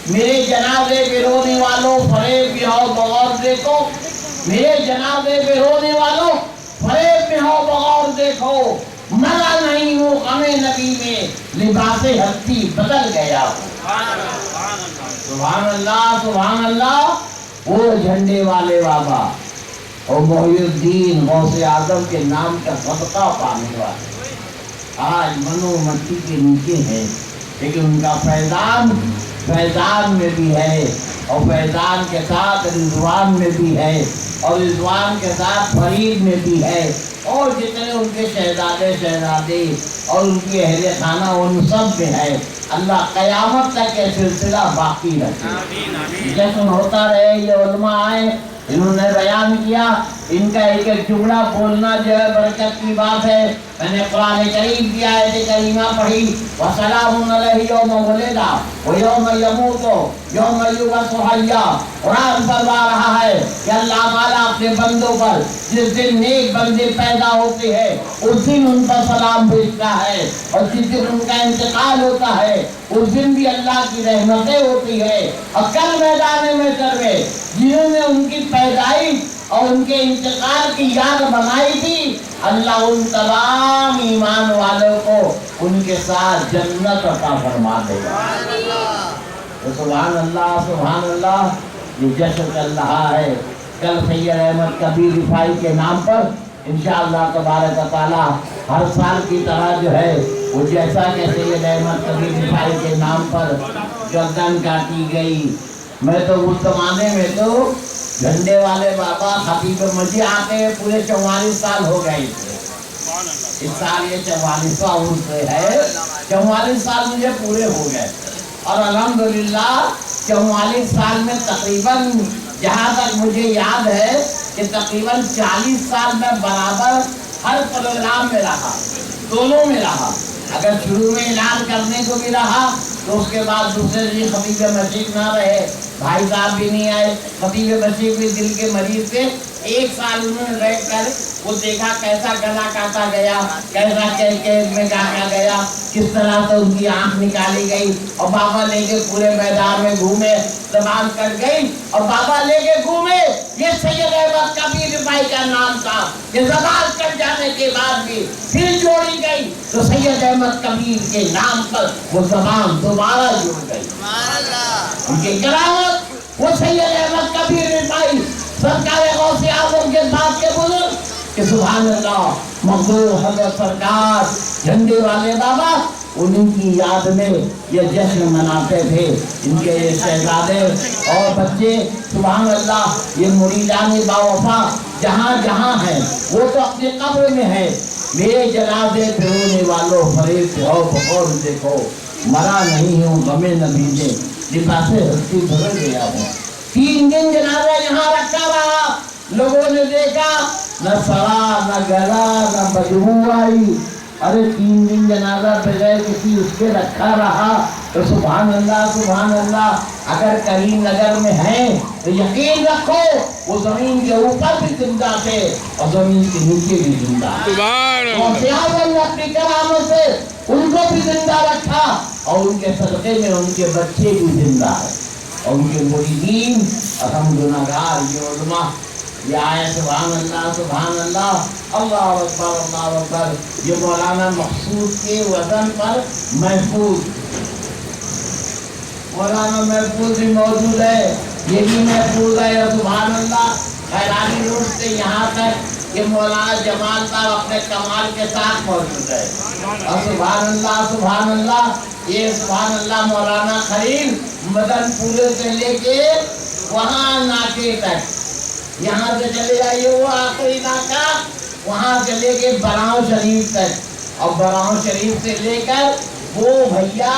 मेरे जनाजे पे रोने वालों फरेब में हो बगौर देखो, मेरे जनाजे पे रोने वालों फरेब में हो बगौर देखो, मरा नहीं वो गमे नबी में लिबासे हस्ती बदल गया। सुभान अल्लाह सुभान अल्लाह। वो झंडे वाले बाबा और मोहिउद्दीन गौसे आजम के नाम का सदका पाने वाले आज मनो मट्टी के नीचे है, लेकिन उनका फैजान में भी है और फैजान के साथ रिजवान में भी है और रिजवान के साथ फरीद में भी है और जितने उनके शहजादे और उनकी अहले खाना उन सब में है। अल्लाह क़यामत तक ये सिलसिला बाकी रखे। जश्न होता रहे। ये उलमा आए, इन्होंने बयान किया, इनका एक एक जुमला बोलना जो है बरकत की बात है। मैंने कुरान करीम की आयत करीमा पढ़ी, वसलामुन अलैहि यौम वुलिदा व यौम यमूतु यौम युबअसु हय्या। कुरान फरमा रहा है कि अल्लाह ताला अपने बंदों पर जिस दिन नेक बंदे पैदा होते हैं उस दिन उन पर सलाम भेजता है और जिस दिन उनका इंतकाल होता है उस दिन भी अल्लाह की रहमतें होती है। और कल मैदान में सर्वे जिन्होंने उनकी पैदाइश और उनके इंतकाल की याद बनाई थी, अल्लाह उन तमाम ईमान वालों को उनके साथ जन्नत अता फरमा देगा। तो सुभान अल्लाह। ये जश्न चल रहा है। कल सैयद अहमद कबीर रिफाई के नाम पर इंशाअल्लाह तबारक व तआला हर साल की तरह जो है वो जैसा कि सैयद अहमद कबीर रिफाई के नाम पर गर्दन काटी गई। मैं तो उस जमाने में तो झंडे वाले बाबा खतीब मस्जिद आते पूरे 44 साल हो गए थे। इस साल ये 44वां उर्स है। 44 साल मुझे पूरे हो गए और अल्हम्दुलिल्लाह 44 साल में तकरीबन जहाँ तक मुझे याद है कि तकरीबन 40 साल में बराबर हर प्रोग्राम में रहा, दोनों में रहा। अगर शुरू में ऐलान करने को भी रहा तो उसके बाद दूसरे दिन खतीब मस्जिद ना रहे, भाई साहब भी नहीं आए, खतीब मस्जिद भी दिल के मरीज थे। 1 साल उन्होंने रह कर वो देखा कैसा गला काटा गया, कैसा कैद में काटा गया, किस तरह से उनकी आंख निकाली गई और बाबा लेके पूरे मैदान में घूमे, जबान कट गई और बाबा लेके घूमे। ये सैयद अहमद कबीर रिफाई का नाम था। ये जबान कट जाने के बाद भी फिर जोड़ी गई तो सैयद अहमद कबीर के नाम पर वो जबान दोबारा जुड़ गई। उनकी करामत वो सैयद अहमद कबीर रिफाई सरकार गौसे आजम के बाप के बुजुर्ग कि सुभान अल्लाह मखदूम हज़रत सरकार झंडे वाले बाबा उन्हीं की याद में ये जश्न मनाते थे। इनके ये शहजादे और बच्चे सुभान अल्लाह ये मुरीदान बावफा जहाँ जहाँ हैं वो तो अपने कब्र में है। मेरे जनाजे पे रोने वालों फरेब पे हो बगौर देखो, मरा नहीं हूँ गमे नबी ने लिबासे हस्ती बदल गया हूँ। 3 दिन जनाजा यहाँ रखा रहा। लोगों ने देखा न सड़ा न गला न बदबू आई। अरे 3 दिन जनाजा बगैर किसी उसके रखा रहा तो सुभान अल्लाह। अगर करीमनगर में है तो यकीन रखो वो जमीन के ऊपर भी जिंदा थे और जमीन के नीचे भी जिंदा। और अपनी करामत से उनको भी जिंदा रखा और उनके सदक़े में उनके बच्चे भी जिंदा है और उनके मुरीदीन और हम गुनाहगार ये उलमा ये आया सुभान अल्लाह अल्लाह अकबर। ये मौलाना मकसूद के वजन पर महफूज मौलाना महफूज भी मौजूद है, ये भी महफूज है। और सुभान अल्लाह खैरानी रोड से यहाँ तक ये मौलाना जमाल साहब अपने कमाल के साथ मौजूद है। और सुभान अल्लाह ये सुभान अल्लाह मौलाना खलील मदनपुरे से लेके वहाँ नाके तक, यहाँ से चले जाइए वो आखिरी नाका, वहाँ से लेके बराव शरीफ तक और बराव शरीफ से लेकर वो भैया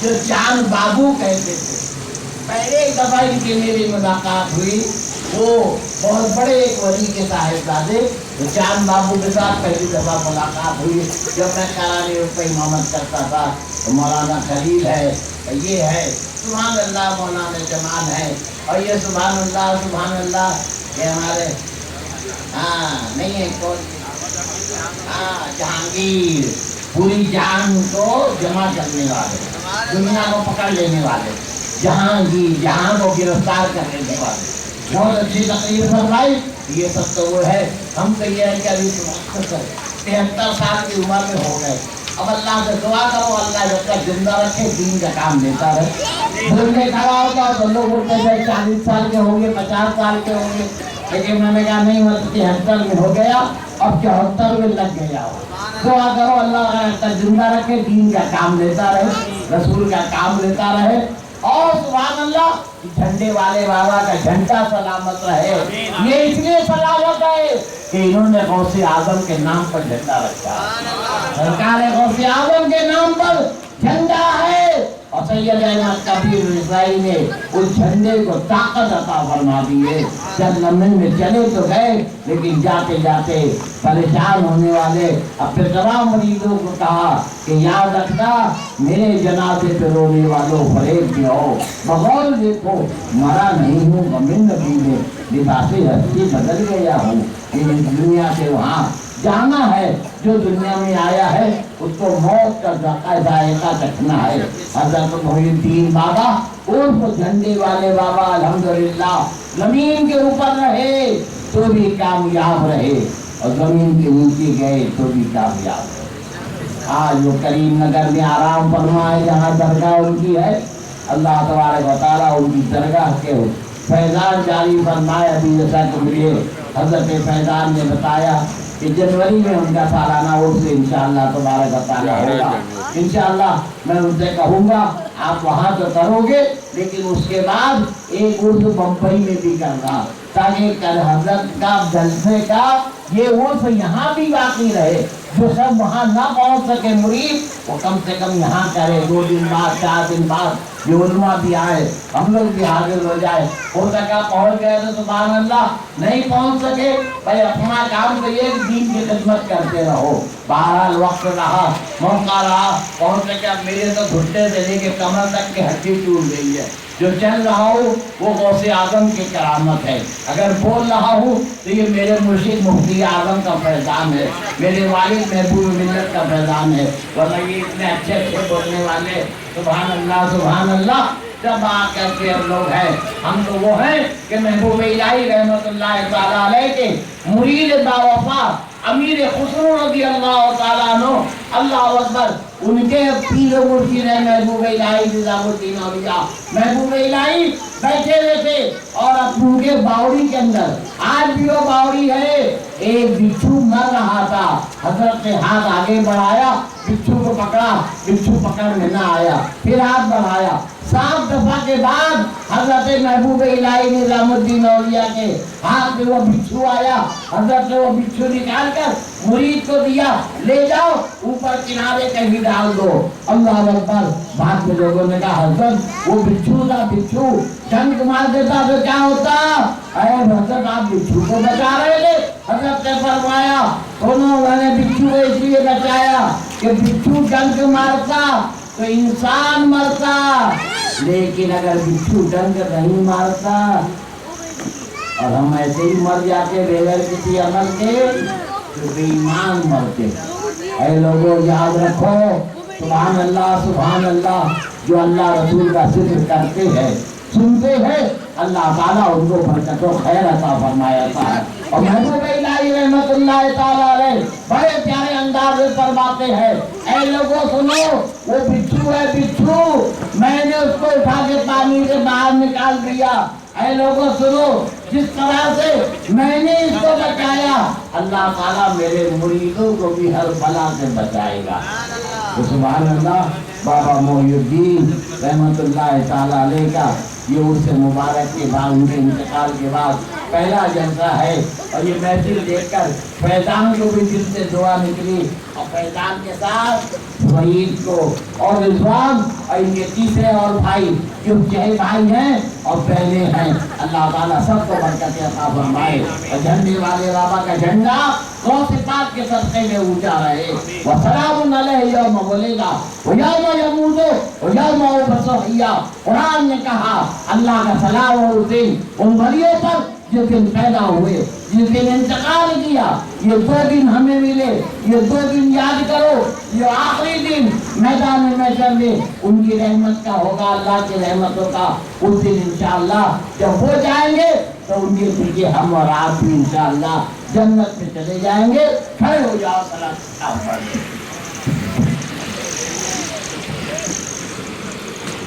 जो चांद बाबू कहते थे पहले एक दफा इनकी मेरी मुलाकात हुई, वो बहुत बड़े एक वली के साहिबजादे चांद बाबू के साथ पहली दफा मुलाकात हुई। जब मैं करानी रुपये इमामत करता था तो मौलाना खलील है, ये है सुभान अल्लाह, मौलाना जमाल है, और ये सुभान अल्लाह ये हमारे नहीं है कौन, जहांगीर, पूरी जान को जमा करने वाले, दुनिया को पकड़ लेने वाले, जहांगीर, जहां को गिरफ्तार कर लेने वाले, बहुत अच्छी तकरीर फरमाई। ये सब तो वो है। हम तो ये है कि अभी 73 साल की उम्र में हो गए। अब अल्लाह से दुआ करो, अल्लाह जब तक जिंदा रखे दीन का काम देता रहे। बोलने खड़ा होता तो लोग बोलते थे 40 साल के होंगे, 50 साल के होंगे, लेकिन मैंने कहा नहीं, मतलब 73 में हो गया, अब 74 में लग गया। दुआ करो अल्लाह तक जिंदा रखे, दीन का काम देता रहे, रसूल का काम लेता रहे, और सुभान अल्लाह झंडे वाले बाबा का झंडा सलामत रहे। ये इसलिए सलामत है कि इन्होंने गौसे आजम के नाम पर झंडा रखा, सरकार गौसे आजम के नाम पर झंडा है, और सैयद अहमद कबीर रिज़ाई ने उस झंडे को ताकत अता फरमा दी है। जब लंदन में चले तो गए, लेकिन जाते जाते परेशान होने वाले अपने तमाम मरीजों को कहा कि याद रखना, मेरे जनाजे पे रोने वालों फरेब भी हो, बगौर देखो मरा नहीं हूँ, गमिन नबी में लिबासे हस्ती बदल गया हूँ। इन दुनिया से वहाँ जाना है, जो दुनिया में आया है उसको मौत का जायका चखना है। हज़रत मोहिउद्दीन बाबा उर्फ झंडे वाले बाबा अल्हम्दुलिल्लाह जमीन के ऊपर रहे तो भी कामयाब रहे, और जमीन के नीचे गए तो भी कामयाब रहे। आज वो करीम नगर में आराम फरमाए, जहाँ दरगाह उनकी है, अल्लाह तबारक व तआला उनकी दरगाह के फैज़ान जारी फरमाए। अभी जैसा कि मुझे हज़रत फैज़ान ने बताया कि जनवरी में उनका सालाना उर्स इंशाअल्लाह तबारक व तआला होगा। इंशाअल्लाह मैं उनसे कहूँगा आप वहाँ तो करोगे, लेकिन उसके बाद एक उर्स बम्बई में भी करना, ताकि कल हजरत का जलसे का ये उर्स यहाँ भी बाकी रहे। जो सब वहाँ ना पहुँच सके मुरीद, वो कम से कम यहाँ करे, 2 दिन बाद 4 दिन बाद ये उलमा भी आए, हम लोग भी हाजिर हो जाए। हो सका पहुँच गए तो सुभान अल्लाह, नहीं पहुँच सके भाई अपना काम तो ये दीन की खिदमत करते रहो। बहरहाल वक्त रहा, मौका रहा, पहुँच सके। मेरे तो घुटने से लेके कमर तक की हड्डी टूट गई है। जो चल रहा हूँ वो गौसे आजम की करामत है, अगर बोल रहा हूँ तो ये मेरे मुर्शिद मुफ्ती आजम का फैज़ान है, मेरे वालिद महबूब मिल्लत का फैज़ान है। वरना ये इतने अच्छे अच्छे बोलने वाले सुभान अल्लाह सुभान अल्लाह जब आकर के हम लोग हैं, हम तो वो हैं कि महबूब इलाही रहमतुल्लाह तआला अलैह के मुरीद बावफा अमीर खुसरो रज़ी अल्लाह तआला अन्हु, अल्लाह अकबर, उनके पीर मुर्शिद है महबूब इलाही निज़ामुद्दीन औलिया। महबूब इलाही बैठे हुए थे और उनके बावड़ी के अंदर, आज भी वो बावड़ी है, एक बिच्छू मर रहा था। हजरत ने हाथ आगे बढ़ाया, बिच्छू को पकड़ा, बिच्छू पकड़ में ना आया, फिर हाथ बढ़ाया, 7 दफा के बाद हजरत महबूब इलाही निज़ामुद्दीन औलिया के हाथ में वो बिच्छू आया। हजरत ने वो बिच्छू निकाल कर मुरीद को दिया, ले जाओ ऊपर किनारे कहीं डाल दो। अल्लाह अकबर। बाद में लोगों ने कहा हजरत वो बिच्छू था, बिच्छू डंक मार देता तो क्या होता? अरे हजरत आप बिच्छू को बचा रहे थे। हजरत ने फरमाया सुनो, मैंने बिच्छू को इसलिए बचाया कि बिच्छू डंक मारता तो इंसान मरता, लेकिन अगर बिच्छू डंक नहीं मारता और हम ऐसे ही मर जाते बगैर किसी अमल के तो बेईमान मरते। ऐ लोगों याद रखो, सुभान अल्लाह, जो अल्लाह रसूल का जिक्र करते हैं सुनते हैं, अल्लाह ताला उनको बरकत और खैर अता फरमाता है। और महबूब इलाही रहमतुल्लाह ताला अलैह बड़े प्यारे अंदाज में फरमाते हैं, ऐ लोगों सुनो, वो बिच्छू है बिच्छू, मैंने उसको उठा के पानी से बाहर निकाल दिया। ऐ लोगों सुनो, जिस तरह से मैंने इसको बचाया, अल्लाह ताला मेरे मुरीदों को भी हर बला से बचाएगा। तो सुभान अल्लाह। बाबा मोहिउद्दीन रहमतुल्लाह ताला अलैह का ये उर्स मुबारक के बाद, उनके इंतकाल के बाद पहला जलसा है। और ये महफिल देखकर फैज़ान को भी दिल से दुआ निकली, और फैज़ान के साथ वहीद को और रिजवान और इनके तीसरे और भाई जो जय भाई हैं और बहनें हैं, अल्लाह ताला सबको बरकत अता फरमाए और झंडे वाले बाबा का झंडा गौसे पाक के सदक़े में ऊंचा रहे। वसलामुन अलैहि यौम वुलिदा व यौम यमूतु व यौम युबअसु हय्या। कुरान ने कहा अल्लाह का सलाम हो उस दिन उन वलियों पर जिस दिन पैदा हुए, जिस दिन इंतकाल किया। ये 2 दिन हमें मिले, ये 2 दिन याद करो। ये आखिरी दिन मैदान महशर में उनकी रहमत का होगा, अल्लाह की रहमतों का। उस दिन इंशाअल्लाह जब हो जाएंगे तो उनके पीछे हम और आप भी इंशाअल्लाह जन्नत में चले जाएंगे। खड़े हो जाओ, सलात पढ़ो।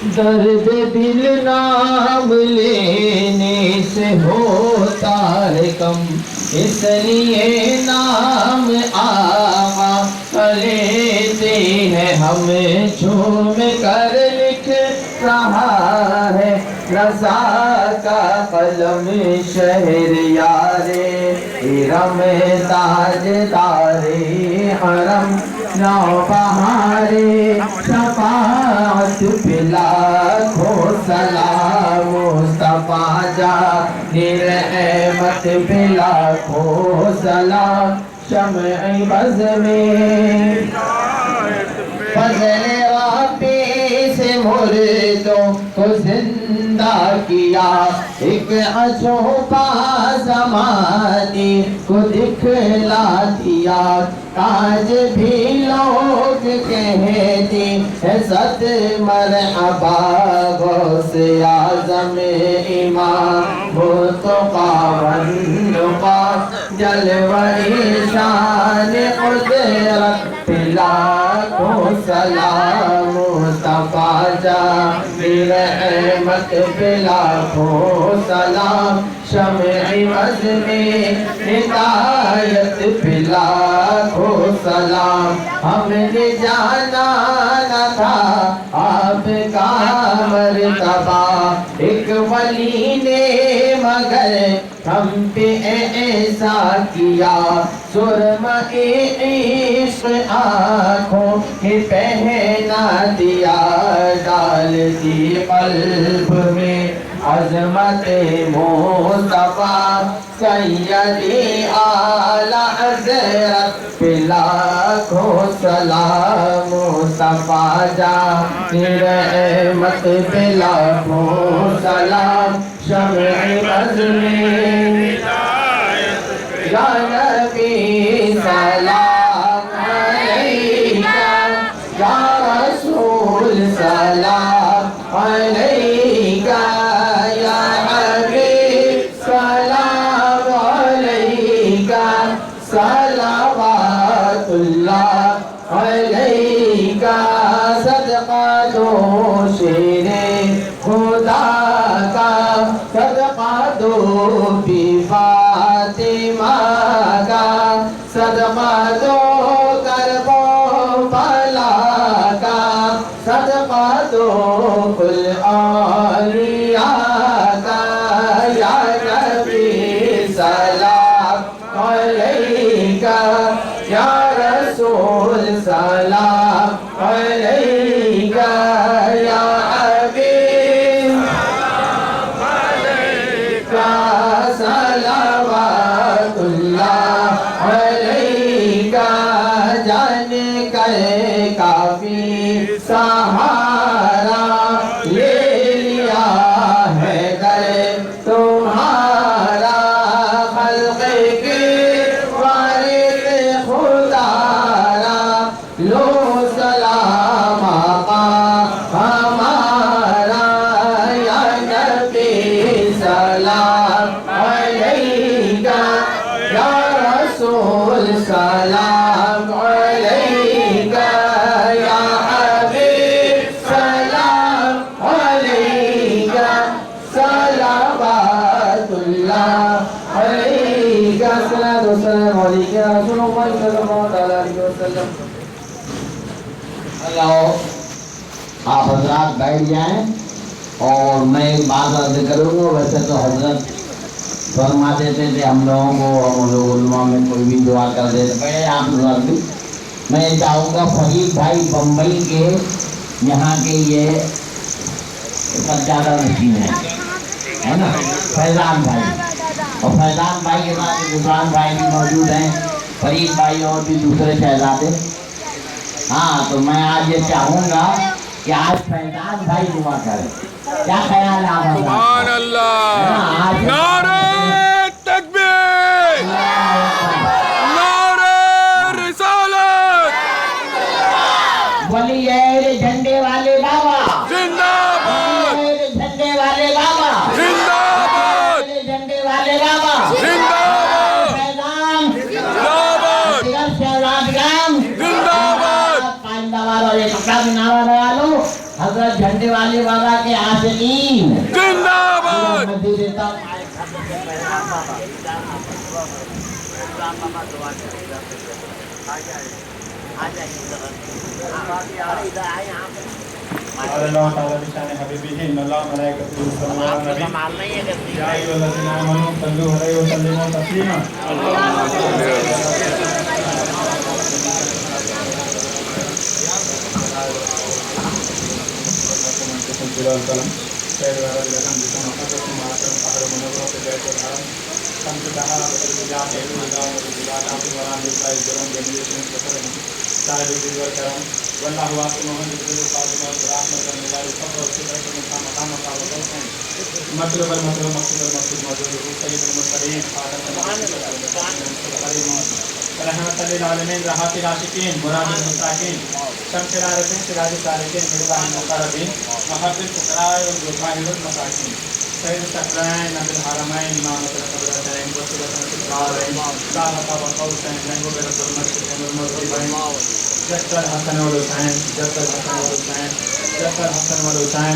दर्द दिल नाम लेने से होता है कम, इसलिए नाम आका लेते हैं हम झूम कर लिख रहा है रज़ा का कलम। शहर यारे इरम ताजदारे हरम नौबहारे शफाअत पे लाखों सलाम। मुस्तफा जा रहमत पे लाखों सलाम। शम्अ बज़ में फज़ल रब्बी से मुर्दों को जिंदा किया, एक अजूबा ज़माने को दिखला दिया। आज भी लोग कहते हैं सद मरहबा गौसे आज़म इमाम मुस्तफा वन्नुका जलवे शान कुदरत पे लाखों सलाम। मुस्तफा जा रहमत पे लाखों सलाम। शम्अ बज़ में हिदायत पे लाखों सलाम। हमने जाना न था आपका मर्तबा, एक वली ने मगर हम पे ऐसा किया। सुरमा इश्क़ आँखों के पहना दिया, डाल दी क़ल्ब में अज़मत मुस्तफा। सैयदी आला हज़रत पे लाखों सलाम। मुस्तफा जा रहमत पे लाखों सलाम। शम्अ बज़ में या नबी सलाम अलैका, या रसूल सलाम अलैका, या हबीब सलाम अलैका। सलावतुल्लाह अलैका। सदका दो शेरे खुदा का, सदका दो बी फातिमा का, सदका दो करबो बला का, सदका दो कुल औलिया का। या नबी सलाम अलैका, या रसूल सलाम अलैका, या हबीब सलावतुल्लाह अलैका। जान कर काफी सहारा ले लिया है दर तुम्हारा। खल्क़ के वारिस खुदारा, लो सलाम आका हमारा। या नबी सलाम अलैका, या रसूल सलाम अलैका, या हबीब सलाम अलैका। सलावतुल्लाह अलैका। सलातो सलाम अलैका या रसूलुल्लाह सल्लल्लाहु अलैहि वसल्लम। अल्लाह आप हजरात बैठ जाएं और मैं एक बात अर्ज करूँगा। वैसे तो हजरत फरमा देते थे हम लोगों को, हम लोग उलमा में कोई भी दुआ कर देते पहले आप लोग भी। मैं चाहूँगा फरीद भाई बम्बई के यहाँ के ये बहुत ज्यादा नसीब है ना। फैजान भाई, और फैजान भाई के साथ गुजरान भाई भी मौजूद हैं, फरीद भाई और भी दूसरे शहजादे। हाँ, तो मैं आज ये चाहूंगा कि आज फैजान भाई दुआ करें। क्या ख्याल है आपका? सुभान अल्लाह। नारे तकबीर, नारे रिसालत, वली झंडे वाले बाबा जिंदाबाद, झंडे वाले बाबा, जिंदाबाद, झंडे वाले बाबा, जिंदाबाद, फैजान जिंदाबाद, शहजादगाम जिंदाबाद, पाइंदाबाद। और एक अपना भी नारा लगा लो, हजरत झंडे वाले बाबा के आशिकीन जिंदाबाद। मैं दे देता हूं। अल्लाह ताला निशान हबीबिही अल्लाह मलाइकतु सल्लल्लाहु अलैहि नबी या अय्युहल्लज़ीना आमनू सल्लु अलैहि व सल्लिमू तस्लीमा।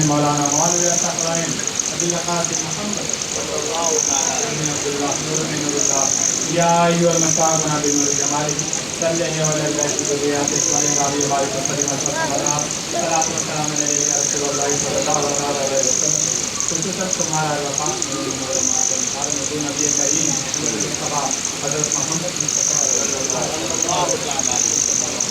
मौलाना मौलवी असफ़राइन अब्दुल कासिम मोहम्मद सल्लल्लाहु अलैहि वसल्लम या अय्युहल मसाकुना बिनूर जमाली सल्लल्लाहु अलैहि वसल्लम। खुसूसन तुम्हारा वफा नबी करीम हज़रत मोहम्मद मुस्तफ़ा सल्लल्लाहु अलैहि वसल्लम।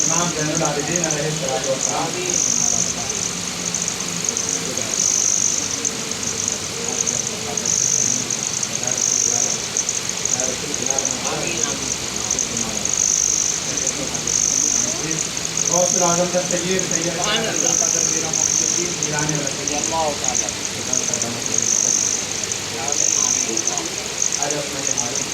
इमाम ज़ैनुल आबिदीन अलैहिस्सलातु वस्सलाम गौसुल आज़म दस्तगीर सैयद अब्दुल क़ादिर मीर मुहम्मद गिलानी रज़ियल्लाहु ताला आज अपने मालूम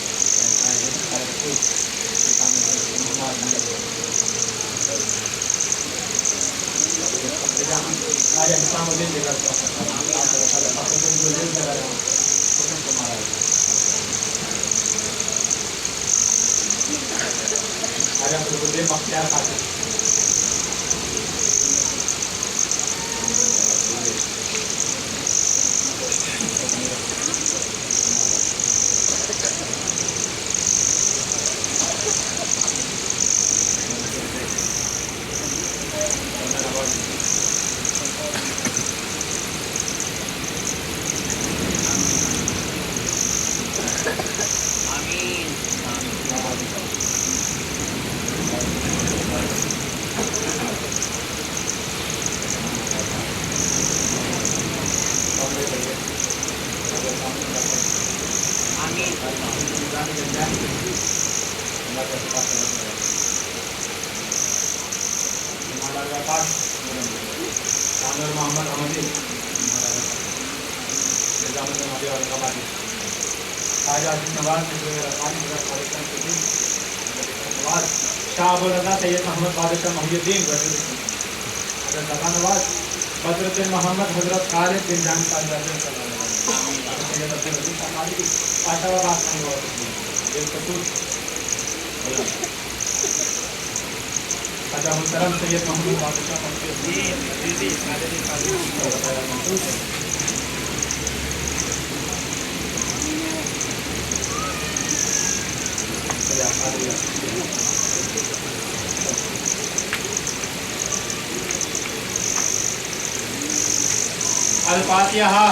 आज हिसामुद्दीन जिगर आज अब्दुल बख्तियार खातिर मोहम्मद अहमदी शाह अबुल रज़ा सैयद मोहम्मद बादशाह मोहिउद्दीन नवाज बदरुद्दीन मोहम्मद हजरत खालिद बिन जान सैयद अब्दुल अजीज खालिदी पाशाबाद खाजा मुहतरम सैयद मोहम्मद बादशाह मोहिउद्दीन الفاتحة.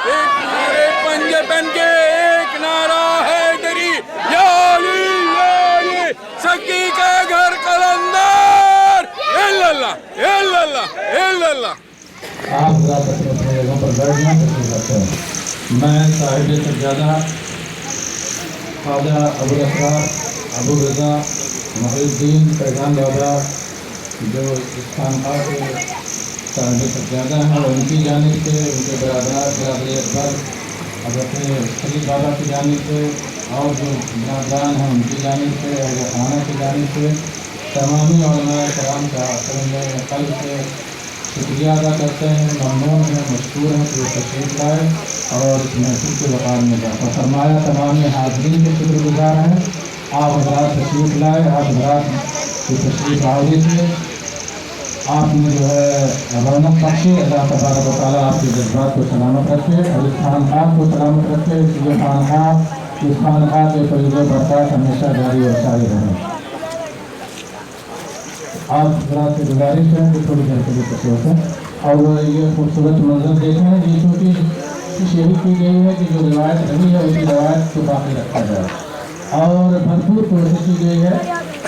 ایک نعرے پنجے پہن کے ایک نعرہ حیدری یا علی یا علی سکی کا گھر قلندر اللہ اللہ اللہ. آپ حضرات اپنے اپنے جگہوں پر بیٹھنا تشریف رکھتے ہیں. میں صاحب سجادہ خواجہ ابوالاسرار ابو رضا محی الدین فیضان بابا جو اس خانقاہ کے صاحب سجادہ ہیں اور ان کی جانب سے ان کے برادری اکبر حضرت خلیل بابا کی جانب سے اور جو برادران ہیں ان کی جانب سے اہل خانہ کی جانب سے تمامی علماء کرام کا قلب سے شکریہ ادا کرتے ہیں. ممنون ہیں, مشکور ہیں کہ وہ تشریف لائے اور اس محفل کے وقار میں اضافہ فرمایا. تمام حاضرین کے شکر گزار ہیں. آپ حضرات تشریف لائے, آپ حضرات کی تشریف آوری سے آپ نے جو ہے رونق بخشی. اللہ تبارک و تعالیٰ آپ کے جذبات کو سلامت رکھے اور اس خانقاہ کو سلامت رکھے. اس خانقاہ کے فیض و برکات ہمیشہ جاری اور ساری رہیں. آپ حضرات سے گزارش ہے کہ تھوڑی دیر کے لیے تشریف ہے اور یہ خوبصورت منظر دیکھیں. یہ چونکہ شہید کی گئی ہے کہ جو روایت رہی ہے اسی روایت کو باقی رکھا جائے اور بھرپور کوشش کی گئی ہے,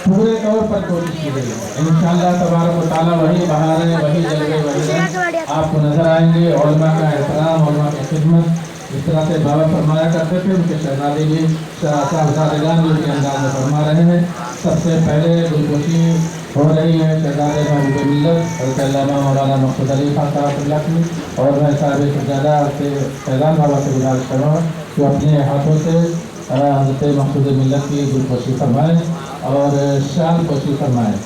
پورے طور پر کوشش کی گئی ہے. انشاءاللہ تبارک و تعالیٰ وہی بہاریں, وہی جلوے, وہی رنگ آپ کو نظر آئیں گے. علماء کا احترام, علماء کی خدمت اس طرح سے بابا فرمایا کرتے تھے. ان کے شہزادے بھی صاحبزادگان بھی اسی انداز میں فرما رہے ہیں. سب سے پہلے گلگوشی ہو رہی ہے شہزادے محبوب ملت حضرت علامہ مولانا مقصود علی خان صاحب اللہ کی, اور میں صاحب سجادہ سے فیضان بابا سے گزارش کروں کہ اپنے ہاتھوں سے حضرت مقصود ملت کی گلگوشی فرمائیں اور شان کوشی فرمائیں.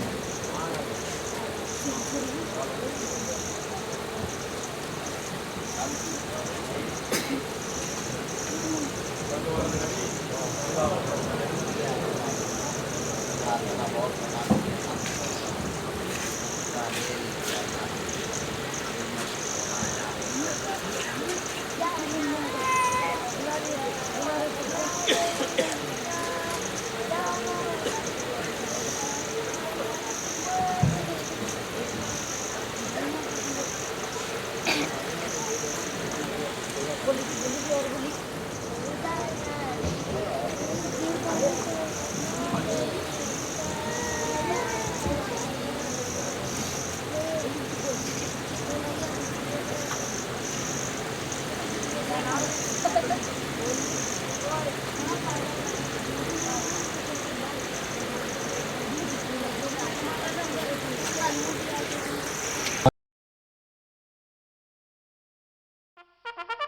Thank you.